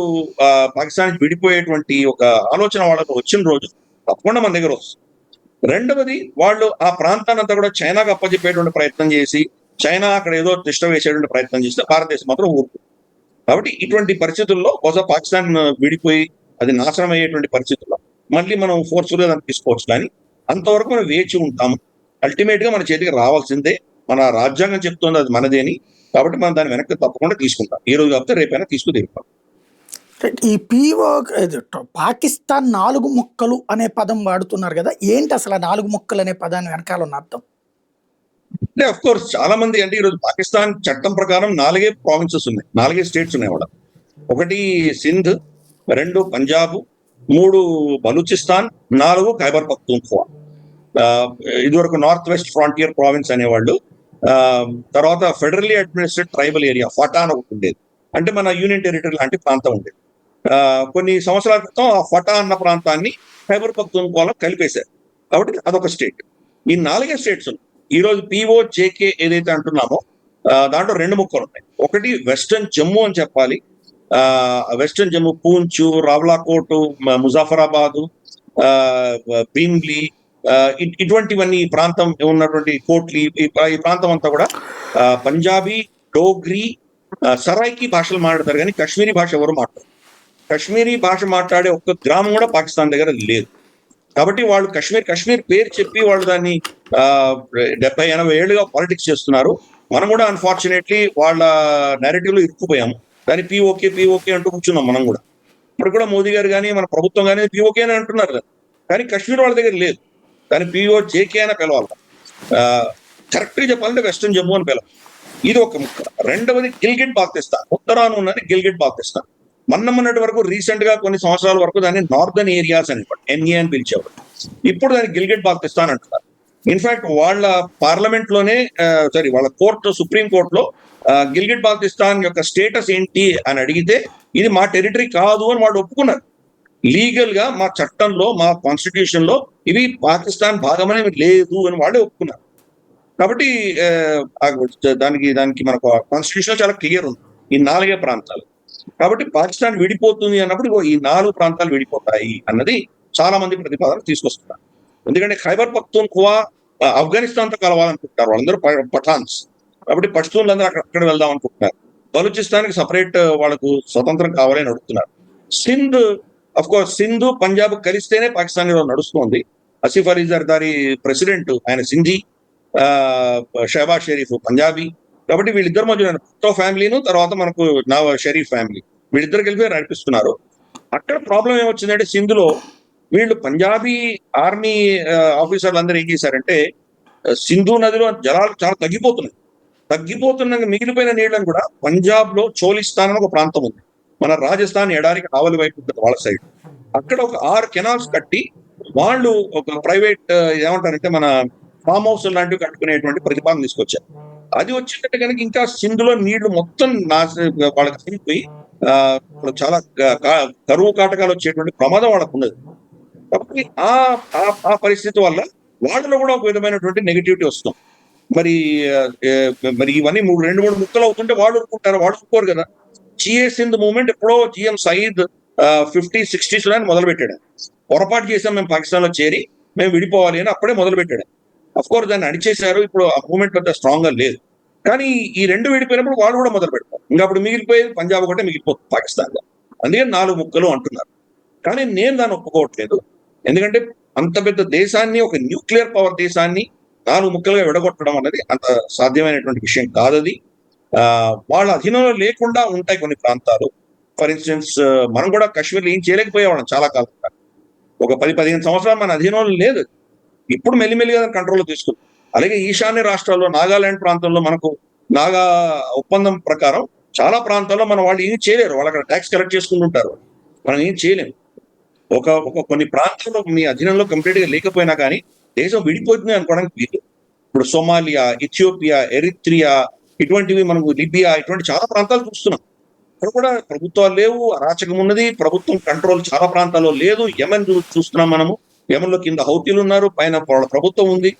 S2: పాకిస్తాన్ విడిపోయేటువంటి ఒక ఆలోచన వాళ్ళకు వచ్చిన రోజు తప్పకుండా మన దగ్గర వస్తుంది. రెండవది, వాళ్ళు ఆ ప్రాంతాన్ని అంతా కూడా చైనాకు అప్పచెప్పేటువంటి ప్రయత్నం చేసి చైనా అక్కడ ఏదో తిష్ట వేసేటువంటి ప్రయత్నం చేస్తే భారతదేశం మాత్రం ఊరుకుంది. కాబట్టి ఇటువంటి పరిస్థితుల్లో బహుశా పాకిస్తాన్ విడిపోయి అది నాశనం అయ్యేటువంటి పరిస్థితుల్లో మళ్ళీ మనం ఫోర్స్ఫుల్ గా దాన్ని తీసుకోవచ్చు. కానీ అంతవరకు మనం వేచి ఉంటాము. అల్టిమేట్ గా మన చేతికి రావాల్సిందే, మన రాజ్యాంగం చెప్తుంది అది మనదేని. కాబట్టి మనం దాన్ని వెనక్కి తప్పకుండా తీసుకుంటాం. ఈ రోజు కాకపోతే రేపైనా తీసుకుతీరుతాం.
S1: ఈ పిఓ పాకిస్తాన్ 4 ముక్కలు అనే పదం వాడుతున్నారు కదా, ఏంటి అసలు ఆ 4 ముక్కలు అనే పదాన్ని వెనకాల ఉన్న అర్థం?
S2: అంటే అఫ్ కోర్స్ చాలా మంది అంటే ఈరోజు పాకిస్తాన్ చట్టం ప్రకారం 4 ప్రావిన్సెస్ ఉన్నాయి, 4 స్టేట్స్ ఉన్నాయి వాళ్ళ. 1 సింధ్, 2 పంజాబ్, 3 బలూచిస్తాన్, 4 ఖైబర్ పఖ్తూన్ఖ్వా. ఇదివరకు నార్త్ వెస్ట్ ఫ్రాంటియర్ ప్రావిన్స్ అనేవాళ్ళు. తర్వాత ఫెడరల్లీ అడ్మినిస్ట్రేట్ ట్రైబల్ ఏరియా ఫటా అని ఒకటి ఉండేది, అంటే మన యూనియన్ టెరిటరీ లాంటి ప్రాంతం ఉండేది. కొన్ని సంవత్సరాల క్రితం ఆ ఫటా అన్న ప్రాంతాన్ని ఖైబర్ పఖ్తూన్ఖ్వాలో కలిపేశారు. కాబట్టి అదొక స్టేట్. ఈ 4 స్టేట్స్ ఉన్నాయి. ఈ రోజు పిఓజేకే ఏదైతే అంటున్నామో దాంట్లో 2 ముక్కలు ఉన్నాయి. ఒకటి వెస్టర్న్ జమ్మూ అని చెప్పాలి. వెస్టర్న్ జమ్మూ, పూంచ్, రావ్లాకోట్, ముజాఫరాబాద్, భీమ్లీ, ఇటువంటివన్నీ ఈ ప్రాంతం ఉన్నటువంటి కోట్లి ఈ ప్రాంతం అంతా కూడా పంజాబీ, డోగ్రీ, సరాయికి భాషలు మాట్లాడతారు కానీ కాశ్మీరీ భాష ఎవరు మాట్లాడరు. కాశ్మీరీ భాష మాట్లాడే ఒక్క గ్రామం కూడా పాకిస్తాన్ దగ్గర లేదు. కాబట్టి వాళ్ళు కాశ్మీర్ పేరు చెప్పి వాళ్ళు దాన్ని 70-80 ఏళ్ళుగా పాలిటిక్స్ చేస్తున్నారు. మనం కూడా అన్ఫార్చునేట్లీ వాళ్ళ నేరేటివ్ లో ఇరుక్కుపోయాము. దాన్ని పీఓకే అంటూ కూర్చున్నాం మనం కూడా. ఇప్పుడు కూడా మోదీ గారు కానీ మన ప్రభుత్వం కానీ పీఓకే అని అంటున్నారు కదా, కానీ కాశ్మీర్ వాళ్ళ దగ్గర లేదు. దాన్ని POJK అని పిలవాలి. కరెక్ట్ గా చెప్పాలంటే వెస్టర్న్ జమ్మూ అని పిలవాలి. ఇది ఒక ముక్క. రెండవది గిల్గిట్ బాల్టిస్తాన్, ఉత్తరాన ఉన్నది గిల్గిట్ బాల్టిస్తాన్. మొన్నటి వరకు రీసెంట్ గా కొన్ని సంవత్సరాల వరకు దాన్ని నార్దర్న్ ఏరియాస్ అని NA అని పిలిచేవారు. ఇప్పుడు దాన్ని గిల్గిట్ బాల్టిస్తాన్ అంటున్నారు. ఇన్ఫాక్ట్ వాళ్ళ పార్లమెంట్ లోనే వాళ్ళ సుప్రీం కోర్టులో గిల్గిట్ బాల్టిస్తాన్ యొక్క స్టేటస్ ఏంటి అని అడిగితే ఇది మా టెరిటరీ కాదు అని వాళ్ళు ఒప్పుకున్నారు. లీగల్ గా మా చట్టంలో, మా కాన్స్టిట్యూషన్ లో ఇవి పాకిస్తాన్ భాగమనే లేదు అని వాళ్ళే ఒప్పుకున్నారు. కాబట్టి దానికి మనకు కాన్స్టిట్యూషన్ చాలా క్లియర్ ఉంది, ఈ 4 ప్రాంతాలు. కాబట్టి పాకిస్తాన్ విడిపోతుంది అన్నప్పుడు ఈ 4 ప్రాంతాలు విడిపోతాయి అన్నది చాలా మంది ప్రతిపాదన తీసుకొస్తున్నారు. ఎందుకంటే ఖైబర్ పఖ్తూన్ఖ్వా ఆఫ్ఘనిస్తాన్ తో కలవాలనుకుంటున్నారు వాళ్ళందరూ పఠాన్స్. కాబట్టి పష్తూన్లందరూ అక్కడ వెళ్దాం అనుకుంటున్నారు. బలూచిస్తాన్ కి సపరేట్ వాళ్ళకు స్వతంత్రం కావాలని అడుగుతున్నారు. సింధు పంజాబ్ కలిస్తేనే పాకిస్తాన్ నడుస్తుంది. ఆసిఫ్ అలీ జర్దారీ ప్రెసిడెంట్, ఆయన సింధీ, షహబాజ్ షరీఫ్ పంజాబీ. కాబట్టి వీళ్ళిద్దరి మధ్య భుట్టో ఫ్యామిలీను, తర్వాత మనకు షరీఫ్ ఫ్యామిలీ, వీళ్ళిద్దరు కలిపి నడిపిస్తున్నారు. అక్కడ ప్రాబ్లం ఏమొచ్చిందంటే సింధులో వీళ్ళు పంజాబీ ఆర్మీ ఆఫీసర్లు అందరూ ఏం చేశారంటే సింధు నదిలో జలాలు చాలా తగ్గిపోతున్న మిగిలిపోయిన నీళ్ళని కూడా పంజాబ్ లో చోలిస్తాన్ అని ఒక ప్రాంతం ఉంది, మన రాజస్థాన్ ఎడారికి ఆవలి వైపు ఉంటుంది వాళ్ళ సైడ్. అక్కడ ఒక 6 కెనాల్స్ కట్టి వాళ్ళు ఒక ప్రైవేట్ ఏమంటారంటే మన ఫామ్ హౌస్ లాంటివి కట్టుకునేటువంటి ప్రతిపాదన తీసుకొచ్చారు. అది వచ్చిందంటే కనుక ఇంకా సింధులో నీళ్లు మొత్తం వాళ్ళకి అయిపోయి చాలా కరువు కాటకాలు వచ్చేటువంటి ప్రమాదం వాళ్ళకు ఉన్నది. కాబట్టి ఆ పరిస్థితి వల్ల వాళ్ళలో కూడా ఒక విధమైనటువంటి నెగిటివిటీ వస్తుంది. మరి ఇవన్నీ 2-3 ముక్కలు అవుతుంటే వాళ్ళు ఒప్పుకోరు కదా. సింధ్ మూవ్మెంట్ ఎప్పుడో GM సయీద్ 50-60s మొదలు పెట్టాడు. పొరపాటు చేసాం మేము పాకిస్తాన్ లో చేరి మేము విడిపోవాలి అని అప్పుడే మొదలు పెట్టాడు. అఫ్ కోర్స్ దాన్ని అడిచేశారు. ఇప్పుడు ఆ మూవ్మెంట్ పెద్ద స్ట్రాంగ్ గా లేదు. కానీ ఈ 2 విడిపోయినప్పుడు వాళ్ళు కూడా మొదలు పెడతారు. ఇంకా అప్పుడు మిగిలిపోయేది పంజాబ్ ఒకటే మిగిలిపోతుంది పాకిస్తాన్ లో. అందుకని 4 ముక్కలు అంటున్నారు. కానీ నేను దాన్ని ఒప్పుకోవట్లేదు. ఎందుకంటే అంత పెద్ద దేశాన్ని, ఒక న్యూక్లియర్ పవర్ దేశాన్ని 4 ముక్కలుగా విడగొట్టడం అనేది అంత సాధ్యమైనటువంటి విషయం కాదది. వాళ్ళ అధీనంలో లేకుండా ఉంటాయి కొన్ని ప్రాంతాలు. ఫర్ ఇన్స్టెన్స్ మనం కూడా కాశ్మీర్లో ఏం చేయలేకపోయేవాళ్ళం చాలా కాలం. ఒక 10-15 సంవత్సరాలు మన అధీనంలో లేదు. ఇప్పుడు మెల్లిమెల్లిగా కంట్రోల్లో తీసుకుంది. అలాగే ఈశాన్య రాష్ట్రాల్లో, నాగాలాండ్ ప్రాంతంలో మనకు నాగా ఒప్పందం ప్రకారం చాలా ప్రాంతాల్లో మన వాళ్ళు ఏం చేయలేరు. వాళ్ళు అక్కడ ట్యాక్స్ కలెక్ట్ చేసుకుంటుంటారు, మనం ఏం చేయలేము. ఒక కొన్ని ప్రాంతాల్లో మీ అధీనంలో కంప్లీట్ గా లేకపోయినా కానీ దేశం విడిపోతుంది అనుకోవడానికి వీలు. ఇప్పుడు సోమాలియా, ఇథియోపియా, ఎరిత్రియా, ఇటువంటివి, మనకు లిబియా, ఇటువంటి చాలా ప్రాంతాలు చూస్తున్నాం. అక్కడ కూడా ప్రభుత్వాలు లేవు, అరాచకం ఉన్నది, ప్రభుత్వం కంట్రోల్ చాలా ప్రాంతాల్లో లేదు. యెమెన్ చూస్తున్నాం మనము. యెమెన్ లో కింద హౌతీలు ఉన్నారు, పైన వాళ్ళ ప్రభుత్వం ఉంది.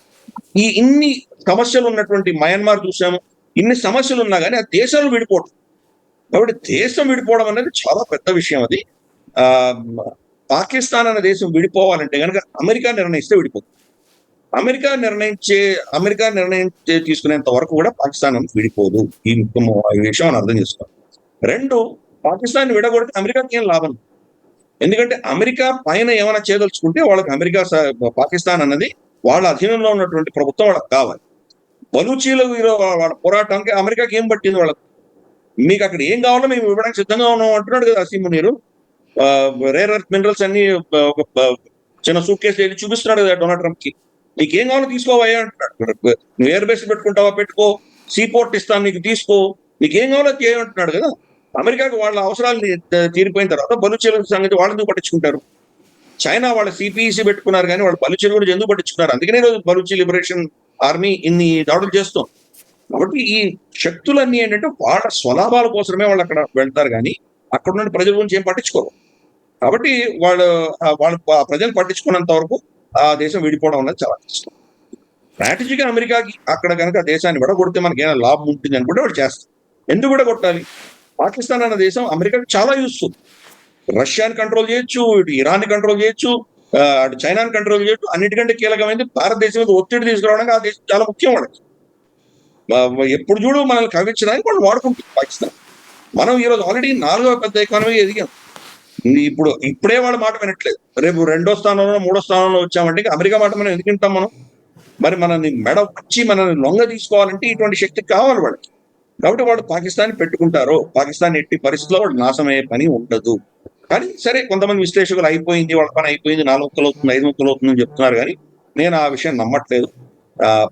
S2: ఇన్ని సమస్యలు ఉన్నటువంటి మయన్మార్ చూసాము. ఇన్ని సమస్యలు ఉన్నా కానీ ఆ దేశాలు విడిపోవడం. కాబట్టి దేశం విడిపోవడం అనేది చాలా పెద్ద విషయం. అది పాకిస్తాన్ అనే దేశం విడిపోవాలంటే కనుక అమెరికా నిర్ణయిస్తే విడిపోతుంది. అమెరికా నిర్ణయం తీసుకునేంత వరకు కూడా పాకిస్తాన్ విడిపోదు. ఈ విషయం మనం అర్థం చేసుకోవాలి. 2, పాకిస్తాన్ విడగొడితే అమెరికాకి ఏం లాభం. ఎందుకంటే అమెరికా పైన ఏమైనా చేయదలుచుకుంటే వాళ్ళకి పాకిస్తాన్ అన్నది వాళ్ళ అధీనంలో ఉన్నటువంటి ప్రభుత్వం వాళ్ళకి కావాలి. బలూచీల వాళ్ళ పోరాటానికి అమెరికాకి ఏం పట్టింది వాళ్ళకి? మీకు అక్కడ ఏం కావాలో మేము ఇవ్వడానికి సిద్ధంగా ఉన్నాం అంటున్నాడు కదా Asim Munir. Rare earth minerals అన్ని ఒక చిన్న సూట్ కేసు వెళ్ళి చూపిస్తున్నాడు కదా డొనాల్డ్ ట్రంప్ కి. నీకేం కావాలో తీసుకోవయ్యా అంటున్నాడు. నువ్వు ఎయిర్ బేస్ పెట్టుకుంటావా పెట్టుకో, సీపోర్ట్ ఇస్తాను నీకు తీసుకో, నీకేం కావాలో చేయమంటున్నాడు కదా. అమెరికాకు వాళ్ళ అవసరాలు తీరిపోయిన తర్వాత బలూచీల సంగతి వాళ్ళు ఎందుకు పట్టించుకుంటారు? చైనా వాళ్ళ CPEC పెట్టుకున్నారు కానీ వాళ్ళు బలూచీలు కూడా ఎందుకు పట్టించుకున్నారు? అందుకనే రోజు బలూచీ లిబరేషన్ ఆర్మీ ఇన్ని దాడులు చేస్తాం. కాబట్టి ఈ శక్తులన్నీ ఏంటంటే వాళ్ళ స్వలాభాల కోసమే వాళ్ళు అక్కడ వెళ్తారు కానీ అక్కడ ఉన్న ప్రజల గురించి ఏం పట్టించుకోరు. కాబట్టి వాళ్ళు ప్రజలు పట్టించుకున్నంత వరకు ఆ దేశం విడిపోవడం అనేది చాలా కష్టం. స్ట్రాటజీగా అమెరికాకి అక్కడ కనుక దేశాన్ని విడగొడితే మనకి ఏమైనా లాభం ఉంటుంది అని కూడా వాళ్ళు చేస్తారు. ఎందుకు విడగొట్టాలి? పాకిస్తాన్ అన్న దేశం అమెరికాకి చాలా యూస్ఫుల్. రష్యాని కంట్రోల్ చేయొచ్చు, ఇరాన్ని కంట్రోల్ చేయొచ్చు, అటు చైనాని కంట్రోల్ చేయడం అన్నిటికంటే కీలకమైంది భారతదేశం మీద ఒత్తిడి తీసుకురావడానికి ఆ దేశం చాలా ముఖ్యం వాళ్ళకి. ఎప్పుడు చూడు మనల్ని కవించడానికి వాళ్ళు వాడుకుంటుంది పాకిస్తాన్. మనం ఈరోజు ఆల్రెడీ 4వ పెద్ద ఎకానమీ ఎదిగాం. ఇప్పుడే వాళ్ళ మాట వినట్లేదు. రేపు 2వ స్థానంలో 3వ స్థానంలో వచ్చామంటే అమెరికా మాట మనం ఎందుకు వింటాం మనం? మరి మనల్ని మెడ వచ్చి మనల్ని లొంగ తీసుకోవాలంటే ఇటువంటి శక్తి కావాలి వాళ్ళకి. కాబట్టి వాళ్ళు పాకిస్తాన్ పెట్టుకుంటారు. పాకిస్తాన్ ఎట్టి పరిస్థితుల్లో వాళ్ళు నాశనమయ్యే పని ఉండదు. కానీ సరే, కొంతమంది విశ్లేషకులు అయిపోయింది, వాళ్ళ పని అయిపోయింది, 4 ముక్కలు అవుతుంది, 5 ముక్కలు అవుతుందని చెప్తున్నారు. కానీ నేను ఆ విషయం నమ్మట్లేదు.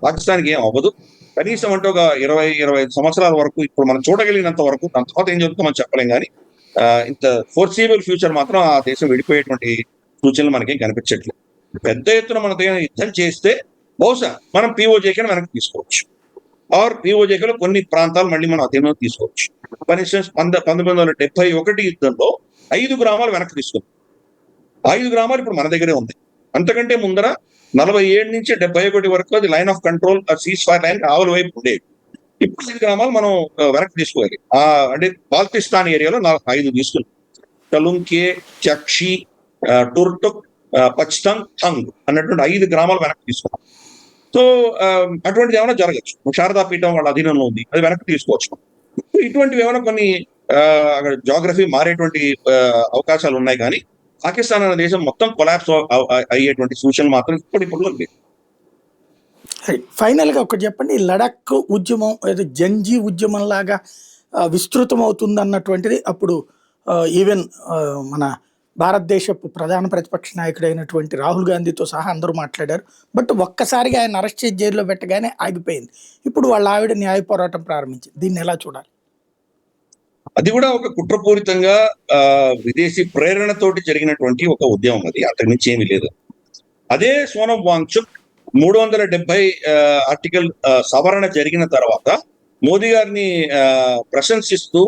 S2: పాకిస్తాన్కి ఏం అవ్వదు. కనీసం అంటే ఒక 20-25 సంవత్సరాల వరకు ఇప్పుడు మనం చూడగలిగినంత వరకు, దాని తర్వాత ఏం జరుగుతుందో మనం చెప్పలేం. కానీ ఇంత ఫోర్సిబుల్ ఫ్యూచర్ మాత్రం ఆ దేశం విడిపోయేటువంటి సూచనలు మనకేం కనిపించట్లేదు. పెద్ద ఎత్తున మన యుద్ధం చేస్తే బహుశా మనం పిఓజేకి వెనక్కి తీసుకోవచ్చు. ఆర్ పిఓజేకలో కొన్ని ప్రాంతాలు మళ్ళీ మనం అధీనంలో తీసుకోవచ్చు. ఫర్ ఇన్స్టెన్స్ 1971 యుద్ధంలో 5 గ్రామాలు వెనక్కి తీసుకుంది. 5 గ్రామాలు ఇప్పుడు మన దగ్గరే ఉంది. అంతకంటే ముందర 47 నుంచి 71 వరకు అది line of control, cease fire line ఆవుల వైపు ఉండేది. ఇప్పుడు 5 గ్రామాలు మనం వెనక్కి తీసుకోవాలి. అంటే బాల్టిస్తాన్ ఏరియాలో 5 తీసుకున్నాం. కలుంకే, చక్షి, టుర్టుక్, పచ్తంగ్, థంగ్ అన్నటువంటి 5 గ్రామాలు వెనక్కి తీసుకున్నాం. సో అటువంటిది ఏమైనా జరగచ్చు. శారదాపీఠం వాళ్ళ అధీనంలో ఉంది, అది వెనక్కి తీసుకోవచ్చు. ఇటువంటివి ఏమైనా కొన్ని అక్కడ జాగ్రఫీ మారేటువంటి అవకాశాలు ఉన్నాయి. కానీ పాకిస్తాన్ అనే దేశం మొత్తం కొలాప్స్ అయ్యేటువంటి సూచనలు మాత్రం ఇప్పుడు లేదు.
S1: ఫైనల్ గా ఒకటి చెప్పండి, ఈ లడాక్ ఉద్యమం ఏదో జంజీ ఉద్యమం లాగా విస్తృతం అవుతుంది అన్నటువంటిది అప్పుడు ఈవెన్ మన భారతదేశపు ప్రధాన ప్రతిపక్ష నాయకుడైనటువంటి రాహుల్ గాంధీతో సహా అందరూ మాట్లాడారు. బట్ ఒక్కసారిగా ఆయన అరెస్ట్ చేసి జైల్లో పెట్టగానే ఆగిపోయింది. ఇప్పుడు వాళ్ళ ఆవిడ న్యాయ పోరాటం ప్రారంభించింది. దీన్ని ఎలా చూడాలి?
S2: అది కూడా ఒక కుట్రపూరితంగా విదేశీ ప్రేరణతోటి జరిగినటువంటి ఒక ఉద్యమం. అది అంతకు మించి ఏమీ లేదు. అదే సోనం వాంగ్చుక్ 370 ఆర్టికల్ సవరణ జరిగిన తర్వాత మోదీ గారిని ప్రశంసిస్తూ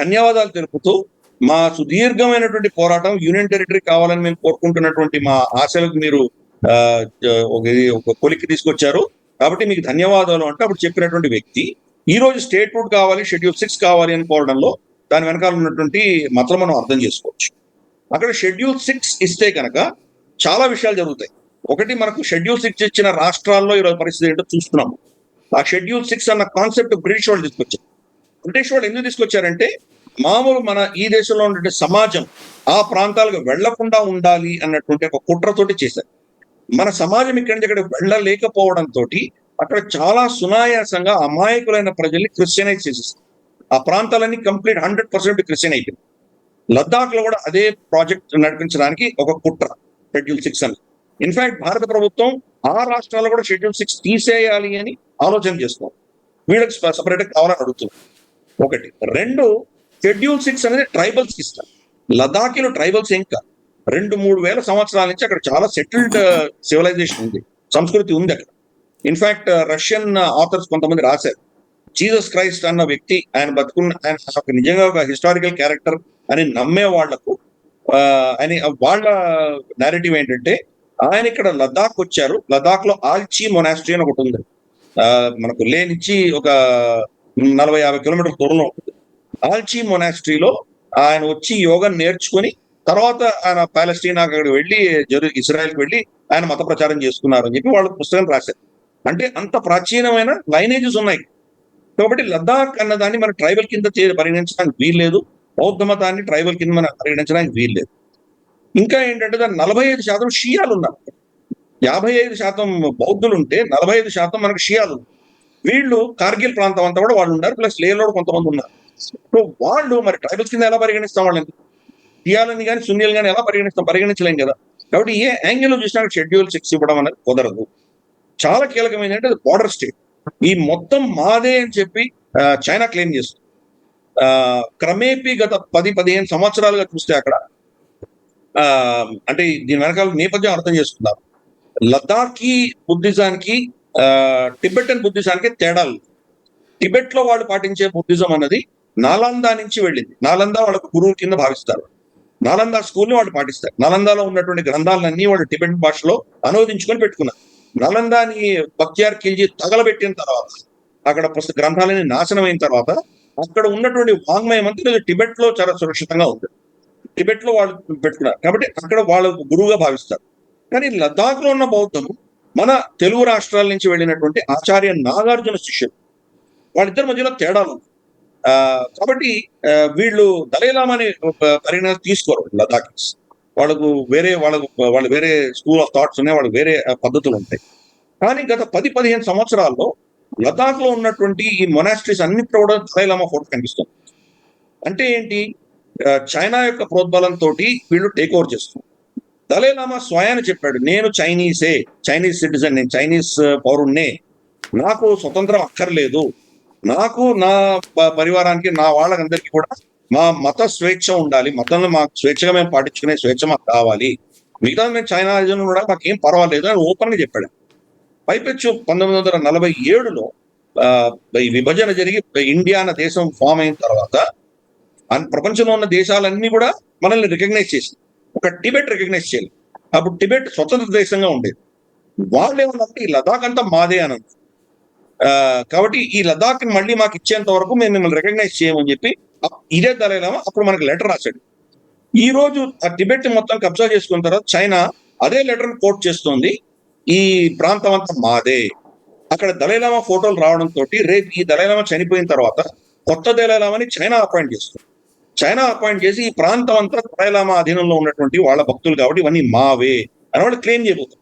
S2: ధన్యవాదాలు తెలుపుతూ, మా సుదీర్ఘమైనటువంటి పోరాటం యూనియన్ టెరిటరీ కావాలని మేము కోరుకుంటున్నటువంటి మా ఆశలకు మీరు ఒక కొలిక్కి తీసుకొచ్చారు, కాబట్టి మీకు ధన్యవాదాలు అంటే అప్పుడు చెప్పినటువంటి వ్యక్తి ఈ రోజు స్టేట్హుడ్ కావాలి, షెడ్యూల్ 6 కావాలి అని కోరడంలో దాని వెనకాల ఉన్నటువంటి మతలు మనం అర్థం చేసుకోవచ్చు. అక్కడ షెడ్యూల్ 6 ఇస్తే కనుక చాలా విషయాలు జరుగుతాయి. ఒకటి, మనకు షెడ్యూల్ 6 ఇచ్చిన రాష్ట్రాల్లో ఈరోజు పరిస్థితి ఏంటో చూస్తున్నాము. ఆ షెడ్యూల్ 6 అన్న కాన్సెప్ట్ బ్రిటిష్ వాళ్ళు తీసుకొచ్చారు. బ్రిటిష్ వాళ్ళు ఎందుకు తీసుకొచ్చారంటే, మామూలు మన ఈ దేశంలో ఉన్నటువంటి సమాజం ఆ ప్రాంతాలకు వెళ్లకుండా ఉండాలి అన్నటువంటి ఒక కుట్రతోటి చేశారు. మన సమాజం ఇక్కడి నుంచి అక్కడ వెళ్ళలేకపోవడంతో అక్కడ చాలా సునాయాసంగా అమాయకులైన ప్రజల్ని క్రిస్టియనైజ్ చేసేస్తారు. ఆ ప్రాంతాలన్నీ కంప్లీట్ 100% క్రిస్టియన్ అయిపోయింది. లద్దాఖ్ లో కూడా అదే ప్రాజెక్ట్ నడిపించడానికి ఒక కుట్ర షెడ్యూల్ 6 అని. ఇన్ఫాక్ట్ భారత ప్రభుత్వం ఆ రాష్ట్రాల్లో కూడా షెడ్యూల్ 6 తీసేయాలి అని ఆలోచన చేస్తున్నారు. వీళ్ళకి సపరేట్ కావాలని అడుగుతున్నారు. ఒకటి. 2, షెడ్యూల్ 6 అనేది ట్రైబల్స్ కి ఇస్తారు. లదాఖీలో ట్రైబల్స్ ఏం కాదు. 2-3 వేల సంవత్సరాల నుంచి అక్కడ చాలా సెటిల్డ్ సివిలైజేషన్ ఉంది, సంస్కృతి ఉంది అక్కడ. ఇన్ఫాక్ట్ రష్యన్ ఆథర్స్ కొంతమంది రాశారు, జీసస్ క్రైస్ట్ అన్న వ్యక్తి ఆయన బతుకున్న, ఆయన నిజంగా ఒక హిస్టారికల్ క్యారెక్టర్ అని నమ్మే వాళ్లకు అని వాళ్ళ నేరేటివ్ ఏంటంటే, ఆయన ఇక్కడ లద్దాఖ్ వచ్చారు. లద్దాఖ్ లో ఆల్చీ మొనాస్ట్రీ అని ఒకటి ఉంది, మనకు లే నుంచి ఒక 40-50 కిలోమీటర్ల దూరంలో ఉంటుంది. ఆల్చీ మొనాస్ట్రీలో ఆయన వచ్చి యోగా నేర్చుకుని తర్వాత ఆయన పాలస్తీనా అక్కడికి వెళ్ళి ఇజ్రాయెల్కి వెళ్ళి ఆయన మత ప్రచారం చేసుకున్నారు అని చెప్పి వాళ్ళు పుస్తకం రాశారు. అంటే అంత ప్రాచీనమైన లైనేజెస్ ఉన్నాయి. కాబట్టి లద్దాఖ్ అన్నదాన్ని మన ట్రైబల్ కింద పరిగణించడానికి వీల్లేదు, బౌద్ధ మతాన్ని ట్రైబల్ కింద మనం పరిగణించడానికి వీల్లేదు. ఇంకా ఏంటంటే దాని 45% షియాలు ఉన్నారు. 55% బౌద్ధులు ఉంటే 45% మనకు షియాలు. వీళ్ళు కార్గిల్ ప్రాంతం అంతా కూడా వాళ్ళు ఉన్నారు, ప్లస్ లేలో కొంతమంది ఉన్నారు. సో వాళ్ళు మరి ట్రైబల్స్ కింద ఎలా పరిగణిస్తాం వాళ్ళని? షియాలని కానీ సున్నీలు కానీ ఎలా పరిగణించలేం కదా. కాబట్టి ఏ యాంగిల్ చూసినా షెడ్యూల్ 6 ఇవ్వడం అనేది కుదరదు. చాలా కీలకమైన అంటే బార్డర్ స్టేట్. ఈ మొత్తం మాదే అని చెప్పి చైనా క్లెయిమ్ చేస్తుంది. క్రమేపీ గత 10-15 సంవత్సరాలుగా చూస్తే అక్కడ అంటే దీని వెనకాల నేపథ్యం అర్థం చేసుకున్నారు. లద్దాఖీ బుద్ధిజానికి టిబెటన్ బుద్ధిజానికి తేడాలు. టిబెట్ లో వాళ్ళు పాటించే బుద్ధిజం అన్నది నాలందా నుంచి వెళ్ళింది. నాలందా వాళ్ళకు గురువు కింద భావిస్తారు. నాలందా స్కూల్ని వాళ్ళు పాటిస్తారు. నాలందాలో ఉన్నటువంటి గ్రంథాలన్నీ వాళ్ళు టిబెట్ భాషలో అనువదించుకొని పెట్టుకున్నారు. నలందాని బక్తియార్ ఖిల్జీ తగలబెట్టిన తర్వాత, అక్కడ గ్రంథాలన్నీ నాశనం అయిన తర్వాత అక్కడ ఉన్నటువంటి వాంగ్మయం అంతా టిబెట్ లో చాలా సురక్షితంగా ఉంది. టిబెట్ లో వాళ్ళు పెట్టుకున్నారు కాబట్టి అక్కడ వాళ్ళు గురువుగా భావిస్తారు. కానీ లద్దాఖ్ లో ఉన్న బౌద్ధం మన తెలుగు రాష్ట్రాల నుంచి వెళ్ళినటువంటి ఆచార్య నాగార్జున శిష్యులు, వాళ్ళిద్దరి మధ్యలో తేడాలు ఉన్నాయి. కాబట్టి వీళ్ళు దలైలామాని పరిగణన తీసుకోరు లద్దాఖీస్. వాళ్ళు వేరే స్కూల్ ఆఫ్ థాట్స్ ఉన్నాయి, వాళ్ళకి వేరే పద్ధతులు ఉంటాయి. కానీ గత 10-15 సంవత్సరాల్లో లద్దాఖ్ లో ఉన్నటువంటి ఈ మొనాస్ట్రీస్ అన్నిట్లో కూడా దలైలామా ఫోటో కనిపిస్తుంది. అంటే ఏంటి? చైనా యొక్క ప్రోద్బలంతో వీళ్ళు టేక్ ఓవర్ చేస్తున్నారు. దలైలామా స్వయాన చెప్పాడు, నేను చైనీస్ సిటిజన్, నేను చైనీస్ పౌరుణ్ణే, నాకు స్వతంత్రం అక్కర్లేదు, నాకు నా పరివారానికి నా వాళ్ళకందరికీ కూడా మా మత స్వేచ్ఛ ఉండాలి, మతంలో మాకు స్వేచ్ఛగా మేము పాటించుకునే స్వేచ్ఛ మాకు కావాలి, మిగతా మేము చైనా కూడా మాకేం పర్వాలేదు అని ఓపెన్ గా చెప్పాడు. పైపెచ్చు 1947లో ఈ విభజన జరిగి ఇండియా అన్న దేశం ఫామ్ అయిన తర్వాత ప్రపంచంలో ఉన్న దేశాలన్నీ కూడా మనల్ని రికగ్నైజ్ చేసింది. ఒక టిబెట్ రికగ్నైజ్ చేయాలి. అప్పుడు టిబెట్ స్వతంత్ర దేశంగా ఉండేది. వాళ్ళు ఏమన్నారంటే ఈ లదాఖ్ అంతా మాదే అని. కాబట్టి ఈ లదాఖ్ మళ్ళీ మాకు ఇచ్చేంత వరకు మేము మిమ్మల్ని రికగ్నైజ్ చేయమని చెప్పి ఇదే దలైలామా అప్పుడు మనకి లెటర్ రాశాడు. ఈ రోజు ఆ టిబెట్ మొత్తం కబ్జా చేసుకున్న తర్వాత చైనా అదే లెటర్ కోట్ చేస్తోంది, ఈ ప్రాంతం అంతా మాదే. అక్కడ దలైలామా ఫోటోలు రావడంతో రేపు ఈ దలైలామా చనిపోయిన తర్వాత కొత్త దలైలామాని చైనా అపాయింట్ చేస్తుంది. చైనా అపాయింట్ చేసి ఈ ప్రాంతం అంతా దలైలామా అధీనంలో ఉన్నటువంటి వాళ్ళ భక్తులు కాబట్టి ఇవన్నీ మావే అని వాళ్ళు క్లెయిమ్ చేయబోతారు.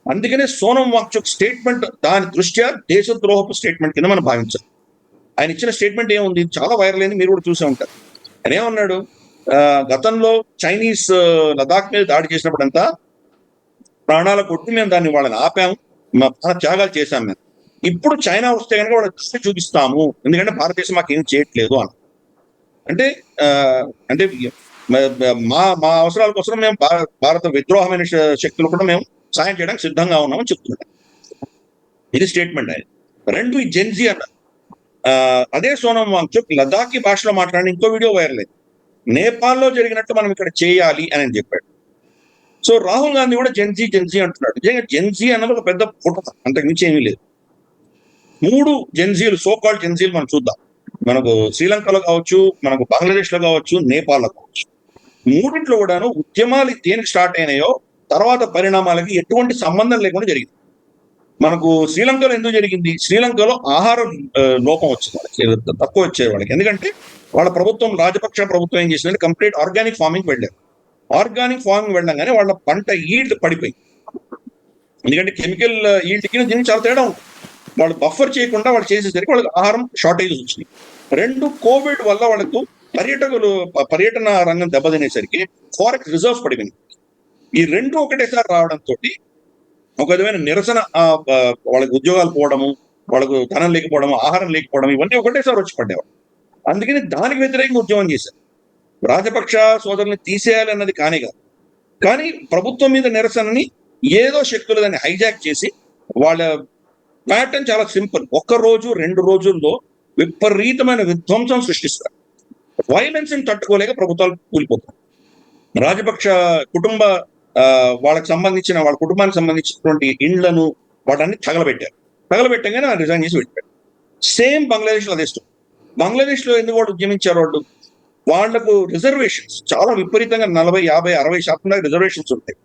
S2: అందుకనే సోనం వాంగ్చుక్ స్టేట్మెంట్ దాని దృష్ట్యా దేశద్రోహపు స్టేట్మెంట్ కింద మనం భావించాలి. ఆయన ఇచ్చిన స్టేట్మెంట్ ఏముంది, చాలా వైరల్ అయింది, మీరు కూడా చూసే ఉంటారు. ఆయన ఏమన్నాడు, గతంలో చైనీస్ లదాఖ్ మీద దాడి చేసినప్పుడంతా ప్రాణాల కొట్టి మేము దాన్ని వాళ్ళని ఆపాము, చాలా త్యాగాలు చేశాం మేము. ఇప్పుడు చైనా వస్తే కనుక వాళ్ళ దృష్టి చూపిస్తాము, ఎందుకంటే భారతదేశం మాకేం చేయట్లేదు అని. అంటే అంటే మా అవసరాల కోసం మేము భారత విద్రోహమైన శక్తులు కూడా మేము సాయం చేయడానికి సిద్ధంగా ఉన్నామని చెప్తున్నాడు. ఇది స్టేట్మెంట్ ఆయన. రెండు ఈ జెన్జీ అన్నారు. అదే సోనం వాంగ్చుక్ లదాఖీ భాషలో మాట్లాడిన ఇంకో వీడియో వైరల్ అయింది. నేపాల్లో జరిగినట్టు మనం ఇక్కడ చేయాలి అని చెప్పాడు. సో రాహుల్ గాంధీ కూడా జెన్జీ అంటున్నాడు. నిజంగా జెన్జీ అన్నది ఒక పెద్ద పుటత, అంతకు మించి ఏమీ లేదు. 3 జెన్జీలు, సోకాల్డ్ జెన్జీలు మనం చూద్దాం. మనకు శ్రీలంకలో కావచ్చు, మనకు బంగ్లాదేశ్ లో కావచ్చు, నేపాల్లో కావచ్చు, మూడింట్లో కూడాను ఉద్యమాలు దేనికి స్టార్ట్ అయినాయో తర్వాత పరిణామాలకి ఎటువంటి సంబంధం లేకుండా జరిగింది. మనకు శ్రీలంకలో ఎందుకు జరిగింది? శ్రీలంకలో ఆహారం లోపం వచ్చింది వాళ్ళకి, తక్కువ వచ్చారు వాళ్ళకి. ఎందుకంటే వాళ్ళ ప్రభుత్వం, రాజపక్ష ప్రభుత్వం ఏం చేసిందంటే కంప్లీట్ ఆర్గానిక్ ఫార్మింగ్ వెళ్ళారు. ఆర్గానిక్ ఫార్మింగ్ వెళ్ళగానే వాళ్ళ పంట ఈల్డ్ పడిపోయింది. ఎందుకంటే కెమికల్ ఈల్డ్కి దీనికి చాలా తేడా ఉంటుంది. వాళ్ళు బఫర్ చేయకుండా వాళ్ళు చేసేసరికి వాళ్ళకి ఆహారం షార్టేజ్ వచ్చింది. 2 కోవిడ్ వల్ల వాళ్ళకు పర్యటన రంగం దెబ్బతినేసరికి ఫారెస్ట్ రిజర్వ్స్ పడిపోయింది. ఈ 2 ఒకటేసారి రావడంతో ఒక విధమైన నిరసన, వాళ్ళకి ఉద్యోగాలు పోవడము, వాళ్ళకు ధనం లేకపోవడము, ఆహారం లేకపోవడం, ఇవన్నీ ఒకటేసారి వచ్చి పడేవాళ్ళు. అందుకని దానికి వ్యతిరేకంగా ఉద్యమం చేశారు. రాజపక్ష సోదరుల్ని తీసేయాలి అన్నది కానే కాదు, కానీ ప్రభుత్వం మీద నిరసనని ఏదో శక్తులు దాన్ని హైజాక్ చేసి వాళ్ళ ప్యాటర్న్ చాలా సింపుల్. 1 రోజు 2 రోజుల్లో విపరీతమైన విధ్వంసం సృష్టిస్తారు. వైలెన్స్ ని తట్టుకోలేక ప్రభుత్వాలు కూలిపోతాయి. రాజపక్ష కుటుంబ వాళ్ళ కుటుంబానికి సంబంధించినటువంటి ఇండ్లను వాటన్ని తగలబెట్టగానే రిజైన్ చేసి వెళ్ళిపోయాడు. సేమ్ బంగ్లాదేశ్ లో అదే స్టోరీ. బంగ్లాదేశ్ లో ఎందుకు వాళ్ళు ఉద్యమించారు? వాళ్లకు రిజర్వేషన్స్ చాలా విపరీతంగా 40, 50, 60% దాకా రిజర్వేషన్స్ ఉంటాయి.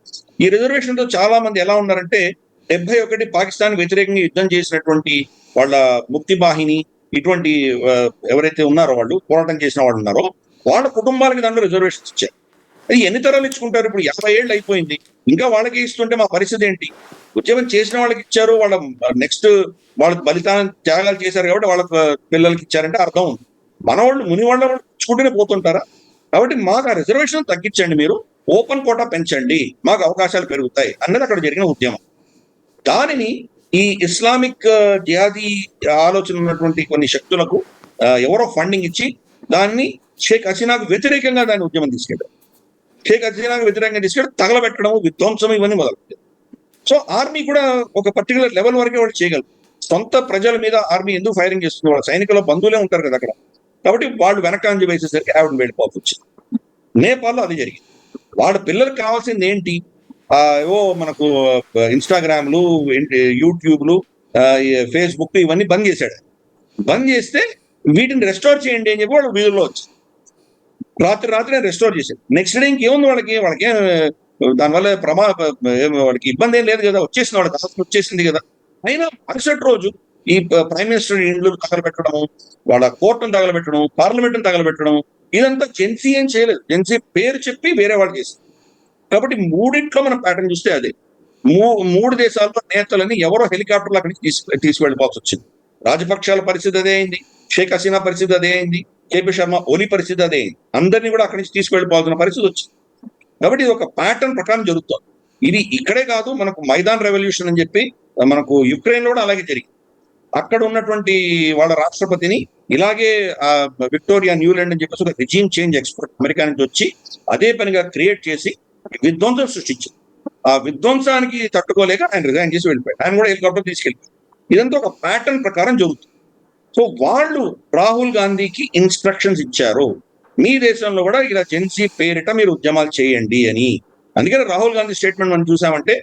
S2: ఈ రిజర్వేషన్ తో చాలా మంది ఎలా ఉన్నారంటే 71 పాకిస్తాన్ వ్యతిరేకంగా యుద్ధం చేసినటువంటి వాళ్ళ ముక్తి బాహిని, ఇటువంటి ఎవరైతే ఉన్నారో వాళ్ళు పోరాటం చేసిన వాళ్ళు ఉన్నారో వాళ్ళ కుటుంబాలకి దాంట్లో రిజర్వేషన్స్ ఇచ్చారు. అది ఎన్ని తరాలు ఇచ్చుకుంటారు? ఇప్పుడు 50 ఏళ్ళు అయిపోయింది, ఇంకా వాళ్ళకి ఇస్తుంటే మా పరిస్థితి ఏంటి? ఉద్యమం చేసిన వాళ్ళకి ఇచ్చారు, వాళ్ళ నెక్స్ట్ వాళ్ళకి బలిదానం త్యాగాలు చేశారు కాబట్టి వాళ్ళ పిల్లలకి ఇచ్చారంటే అర్థం ఉంది. మన వాళ్ళు ముని వాళ్ళ ఇచ్చుకుంటూనే పోతుంటారా? కాబట్టి మాకు ఆ రిజర్వేషన్ తగ్గించండి, మీరు ఓపెన్ కోటా పెంచండి, మాకు అవకాశాలు పెరుగుతాయి అన్నది అక్కడ జరిగిన ఉద్యమం. దానిని ఈ ఇస్లామిక్ జిహాదీ ఆలోచన ఉన్నటువంటి కొన్ని శక్తులకు ఎవరో ఫండింగ్ ఇచ్చి దాన్ని షేక్ హసీనాకు వ్యతిరేకంగా దాన్ని ఉద్యమం తీసుకెళ్ళారు. షేక్ హసీనాకు వ్యతిరేకంగా తీసుకెళ్ళి తగలబెట్టడం, విధ్వంసం ఇవన్నీ మొదలుపెట్టారు. సో ఆర్మీ కూడా ఒక పర్టికులర్ లెవెల్ వరకే వాళ్ళు చేయగలరు. సొంత ప్రజల మీద ఆర్మీ ఎందుకు ఫైరింగ్ చేస్తుంది? వాళ్ళ సైనికుల బంధువులే ఉంటారు కదా అక్కడ, కాబట్టి వాళ్ళు వెనకాంజి వేసేసరికి ఆవిడ వెళ్ళిపోవచ్చు వచ్చింది. నేపాల్లో అది జరిగింది. వాళ్ళ పిల్లలకు కావాల్సింది ఏంటి? ఏవో మనకు ఇన్స్టాగ్రామ్లు, యూట్యూబ్లు, ఫేస్బుక్ ఇవన్నీ బంద్ చేశాడు. బంద్ చేస్తే వీటిని రెస్టోర్ చేయండి అని చెప్పి వాళ్ళు వీధుల్లో వచ్చి రాత్రి రెస్టోర్ చేశారు. నెక్స్ట్ డే ఇంకేముంది వాళ్ళకి దానివల్ల వాడికి ఇబ్బంది ఏం లేదు కదా, వచ్చేసింది, వాళ్ళకి ఆస్తి వచ్చేసింది కదా. అయినా మరుసటి రోజు ఈ ప్రైమ్ మినిస్టర్ ఇండ్లు తగలబెట్టడము, వాళ్ళ కోర్టును తగలబెట్టడం, పార్లమెంట్ను తగలబెట్టడం, ఇదంతా జెన్సీ ఏం చేయలేదు. జెన్సీ పేరు చెప్పి వేరే వాళ్ళు చేసింది. కాబట్టి మూడింట్లో మనం ప్యాటర్న్ చూస్తే అదే. మూడు దేశాల్లో నేతలని ఎవరో హెలికాప్టర్లు అక్కడికి తీసుకువెళ్ళిపోవాల్సి వచ్చింది. రాజపక్షాల పరిస్థితి అదే అయింది, షేక్ హసీనా పరిస్థితి అదే అయింది, కేపీ శర్మ ఓలీ పరిస్థితి అదే అయింది. అందరినీ కూడా అక్కడి నుంచి తీసుకువెళ్ళిపోవాల్సిన పరిస్థితి వచ్చింది. కాబట్టి ఇది ఒక ప్యాటర్న్ ప్రకారం జరుగుతుంది. ఇది ఇక్కడే కాదు, మనకు మైదాన్ రెవల్యూషన్ అని చెప్పి మనకు యుక్రెయిన్ లో కూడా అలాగే జరిగింది. అక్కడ ఉన్నటువంటి వాళ్ళ రాష్ట్రపతిని ఇలాగే విక్టోరియా న్యూలాండ్ అని చెప్పేసి ఒక రిజీమ్ చేంజ్ ఎక్స్పర్ట్ అమెరికా నుంచి వచ్చి అదే పనిగా క్రియేట్ చేసి విధ్వంసం సృష్టించింది. ఆ విధ్వంసానికి తట్టుకోలేక ఆయన రిజైన్ చేసి వెళ్ళిపోయాడు. ఆయన కూడా హెలికాప్టర్ తీసుకెళ్ళిపోయాడు. ఇదంతా ఒక ప్యాటర్న్ ప్రకారం జరుగుతుంది. సో వాళ్ళు రాహుల్ గాంధీకి ఇన్స్ట్రక్షన్స్ ఇచ్చారు, మీ దేశంలో కూడా ఇలా జెన్సీ పేరిట మీరు ఉద్యమాలు చేయండి అని. అందుకని రాహుల్ గాంధీ స్టేట్మెంట్ మనం చూసామంటే,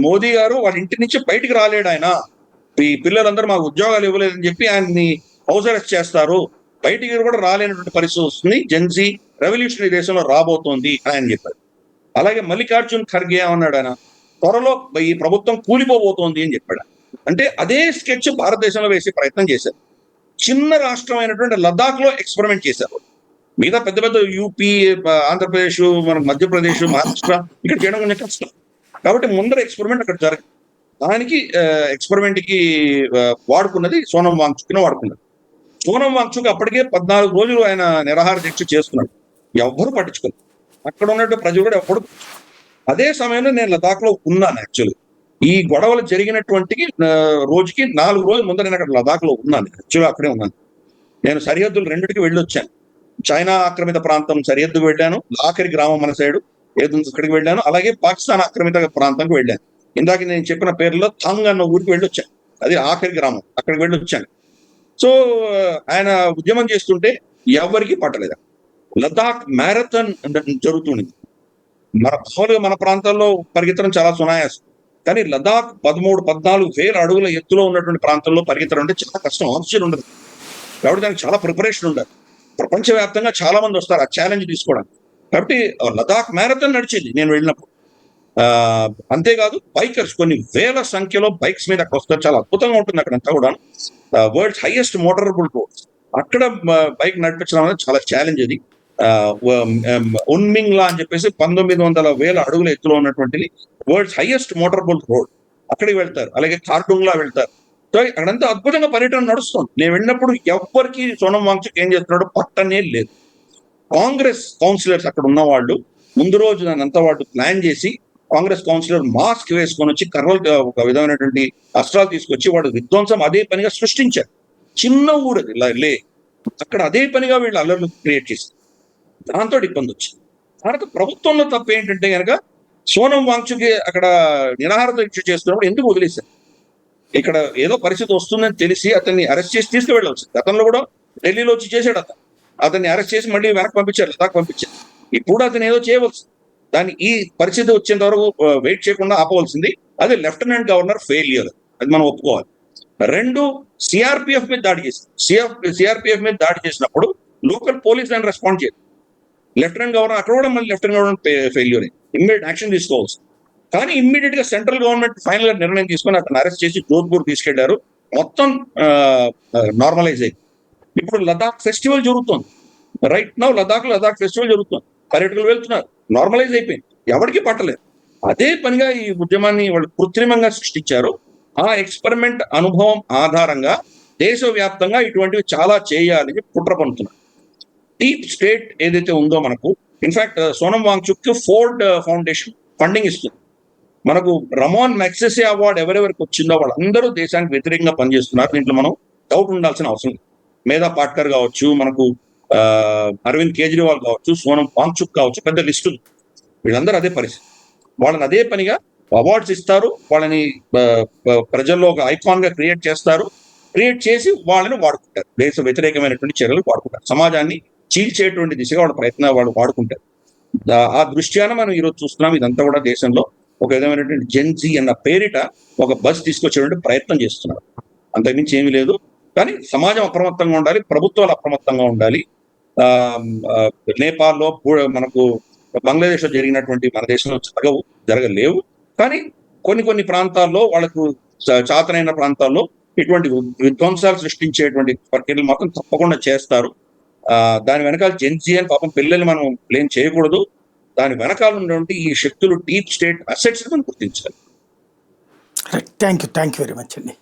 S2: మోదీ గారు వాళ్ళ ఇంటి నుంచి బయటికి రాలేడు, ఆయన ఈ పిల్లలందరూ మాకు ఉద్యోగాలు ఇవ్వలేదని చెప్పి ఆయన్ని హౌస్ అరెస్ట్ చేస్తారు, బయటికి కూడా రాలేనటువంటి పరిస్థితి వస్తుంది, జెన్సీ రెవల్యూషన్ ఈ దేశంలో రాబోతోంది అని ఆయన చెప్పారు. అలాగే మల్లికార్జున్ ఖర్గే అన్నాడు, ఆయన త్వరలో ఈ ప్రభుత్వం కూలిపోబోతోంది అని చెప్పాడు. అంటే అదే స్కెచ్ భారతదేశంలో వేసే ప్రయత్నం చేశారు. చిన్న రాష్ట్రం అయినటువంటి లదాఖ్ లో ఎక్స్పెరిమెంట్ చేశారు. మిగతా పెద్ద పెద్ద యూపీ, ఆంధ్రప్రదేశ్, మనకు మధ్యప్రదేశ్, మహారాష్ట్ర ఇక్కడ చేయడం కొంచెం కష్టం. కాబట్టి ముందర ఎక్స్పెరిమెంట్ అక్కడ జరగదు. దానికి ఎక్స్పెరిమెంట్ కి వాడుకున్నది సోనం వాంగ్చుక్ వాడుకున్నది. సోనం వాంగ్చుక్ అప్పటికే 14 రోజులు ఆయన నిరాహార దీక్ష చేస్తున్నాడు, ఎవ్వరు పట్టించుకోలేదు. అక్కడ ఉన్నట్టు ప్రజలు కూడా ఎప్పుడు. అదే సమయంలో నేను లదాఖ్ లో ఉన్నాను. యాక్చువల్లీ ఈ గొడవలు జరిగినటువంటి రోజుకి 4 రోజుల ముందు నేను అక్కడ లదాఖ్ లో ఉన్నాను. యాక్చువల్గా అక్కడే ఉన్నాను. నేను సరిహద్దులు రెండింటికి వెళ్ళొచ్చాను. చైనా ఆక్రమిత ప్రాంతం సరిహద్దుకు వెళ్ళాను, ఆఖరి గ్రామం మన సైడు ఏదో అక్కడికి వెళ్ళాను. అలాగే పాకిస్తాన్ ఆక్రమిత ప్రాంతానికి వెళ్ళాను. ఇందాక నేను చెప్పిన పేర్లో థంగ్ అన్న ఊరికి వెళ్ళొచ్చాను, అది ఆఖరి గ్రామం, అక్కడికి వెళ్ళొచ్చాను. సో ఆయన ఉద్యమం చేస్తుంటే ఎవరికి పట్టలేదు. లదాఖ్ మ్యారథాన్ జరుగుతుంది. మామూలుగా మన ప్రాంతాల్లో పరిగెత్తడం చాలా సునాయాసం, కానీ లదాఖ్ 13-14 వేల అడుగుల ఎత్తులో ఉన్నటువంటి ప్రాంతంలో పరిగెత్తడం అంటే చాలా కష్టం, ఆప్షన్ ఉండదు. కాబట్టి దానికి చాలా ప్రిపరేషన్ ఉండాలి. ప్రపంచవ్యాప్తంగా చాలా మంది వస్తారు ఆ ఛాలెంజ్ తీసుకోవడానికి. కాబట్టి లదాఖ్ మ్యారథాన్ నడిచింది నేను వెళ్ళినప్పుడు. అంతేకాదు బైకర్స్ కొన్ని వేల సంఖ్యలో బైక్స్ మీద అక్కడ వస్తారు, చాలా అద్భుతంగా ఉంటుంది అక్కడంతా కూడా. వరల్డ్స్ హైయెస్ట్ మోటరబుల్ రోడ్స్, అక్కడ బైక్ నడిపించడం అనేది చాలా ఛాలెంజ్. అది ఉన్మింగ్లా అని చెప్పేసి 1900 అడుగుల ఎత్తులో ఉన్నటువంటిది వరల్డ్స్ హైయెస్ట్ మోటరబుల్ రోడ్, అక్కడికి వెళ్తారు. అలాగే కార్డుంగ్లా వెళ్తారు. సో అక్కడంతా అద్భుతంగా పర్యటన నడుస్తుంది. నేను వెళ్ళినప్పుడు ఎవ్వరికి సోనం వాంగ్చుక్ ఏం చేస్తున్నాడో పట్టనే లేదు. కాంగ్రెస్ కౌన్సిలర్స్ అక్కడ ఉన్న వాళ్ళు ముందు రోజు దాన్ని అంతా వాళ్ళు ప్లాన్ చేసి, కాంగ్రెస్ కౌన్సిలర్ మాస్క్ వేసుకొని వచ్చి కర్రలు ఒక విధమైనటువంటి అస్త్రాలు తీసుకొచ్చి వాడు విధ్వంసం అదే పనిగా సృష్టించారు. చిన్న ఊరు అది లే, అక్కడ అదే పనిగా వీళ్ళు అల్లర్లు క్రియేట్ చేశారు. దాంతో ఇబ్బంది వచ్చింది. భారత ప్రభుత్వంలో తప్పు ఏంటంటే కనుక సోనం వాంగ్చుక్ అక్కడ నిరాహార దీక్ష చేస్తున్నప్పుడు ఎందుకు వదిలేశారు? ఇక్కడ ఏదో పరిస్థితి వస్తుందని తెలిసి అతన్ని అరెస్ట్ చేసి తీసుకువెళ్ళవచ్చు. గతంలో కూడా ఢిల్లీలో వచ్చి చేశాడు అతన్ని అరెస్ట్ చేసి మళ్ళీ వెనక్కి పంపించారు, లదాఖ్ పంపించారు. ఇప్పుడు అతను ఏదో చేయవలసి, దాన్ని ఈ పరిస్థితి వచ్చేంత వరకు వెయిట్ చేయకుండా ఆపవలసింది. అది లెఫ్టినెంట్ గవర్నర్ ఫెయిల్యూర్, అది మనం ఒప్పుకోవాలి. 2, సిఆర్పిఎఫ్ మీద దాడి చేసింది. సిఆర్పిఎఫ్ మీద దాడి చేసినప్పుడు లోకల్ పోలీస్ దాన్ని రెస్పాండ్ చేయదు. లెఫ్టినెంట్ గవర్నర్ అక్కడ కూడా మళ్ళీ lieutenant governor failure, immediate action తీసుకోవాల్సి. కానీ ఇమ్మీడియట్ గా సెంట్రల్ గవర్నమెంట్ ఫైనల్ గా నిర్ణయం తీసుకొని అతను అరెస్ట్ చేసి జోధ్పూర్ తీసుకెళ్లారు. మొత్తం నార్మలైజ్ అయింది. ఇప్పుడు లదాఖ్ ఫెస్టివల్ జరుగుతుంది. రైట్ నౌ లదాఖ్ ఫెస్టివల్ జరుగుతుంది, పర్యాటకులు వెళ్తున్నారు, నార్మలైజ్ అయిపోయింది, ఎవరికి పట్టలేదు. అదే పనిగా ఈ ఉద్యమాన్ని వాళ్ళు కృత్రిమంగా సృష్టించారు. ఆ ఎక్స్పెరిమెంట్ అనుభవం ఆధారంగా దేశవ్యాప్తంగా ఇటువంటివి చాలా చేయాలని కుట్ర పన్నుతున్నారు. డీప్ స్టేట్ ఏదైతే ఉందో మనకు, in fact Sonam Wangchuk Ford foundation funding ఇస్తుంది. మనకు రమోన్ మెగ్సెసే అవార్డు ఎవరెవరికి వచ్చిందో వాళ్ళందరూ దేశానికి వ్యతిరేకంగా పనిచేస్తున్నారు. దీంట్లో మనం డౌట్ ఉండాల్సిన అవసరం లేదు. మేధా పాట్కర్ కావచ్చు, మనకు అరవింద్ కేజ్రీవాల్ కావచ్చు, సోనం వాంగ్చుక్ కావచ్చు, పెద్ద లిస్టు. వీళ్ళందరూ అదే పరిస్థితి. వాళ్ళని అదే పనిగా అవార్డ్స్ ఇస్తారు, వాళ్ళని ప్రజల్లో ఒక ఐకాన్ గా క్రియేట్ చేస్తారు, క్రియేట్ చేసి వాళ్ళని వాడుకుంటారు, దేశ వ్యతిరేకమైనటువంటి చర్యలు వాడుకుంటారు, సమాజాన్ని చీల్చేటువంటి దిశగా వాళ్ళ ప్రయత్నాలు వాళ్ళు వాడుకుంటారు. ఆ దృష్ట్యాన మనం ఈరోజు చూస్తున్నాం, ఇదంతా కూడా దేశంలో ఒక విధమైనటువంటి జెన్జీ అన్న పేరిట ఒక బస్ తీసుకొచ్చేటువంటి ప్రయత్నం చేస్తున్నారు. అంతకుమించి ఏమీ లేదు. కానీ సమాజం అప్రమత్తంగా ఉండాలి, ప్రభుత్వాలు అప్రమత్తంగా ఉండాలి. నేపాల్లో మనకు బంగ్లాదేశ్లో జరిగినటువంటి మన దేశంలో జరగలేవు. కానీ కొన్ని ప్రాంతాల్లో వాళ్ళకు చాతనైన ప్రాంతాల్లో ఇటువంటి విధ్వంసాలు సృష్టించేటువంటి ప్రక్రియలు మాత్రం తప్పకుండా చేస్తారు. దాని వెనకాల జెన్జీ అని పాపం పిల్లల్ని మనం బ్లేమ్ చేయకూడదు. దాని వెనకాల ఉన్నటువంటి ఈ శక్తులు డీప్ స్టేట్ అసెట్స్ మనం గుర్తించాలి.
S1: థ్యాంక్ యూ వెరీ మచ్ అండి.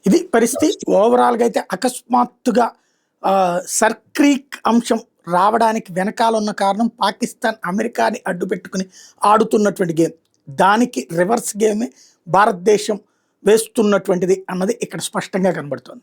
S1: ఇది పరిస్థితి. ఓవరాల్గా అయితే అకస్మాత్తుగా సర్క్రీక్ అంశం రావడానికి వెనకాల ఉన్న కారణం పాకిస్తాన్ అమెరికాని అడ్డు పెట్టుకుని ఆడుతున్నటువంటి గేమ్. దానికి రివర్స్ గేమే భారతదేశం వేస్తున్నటువంటిది అన్నది ఇక్కడ స్పష్టంగా కనబడుతుంది.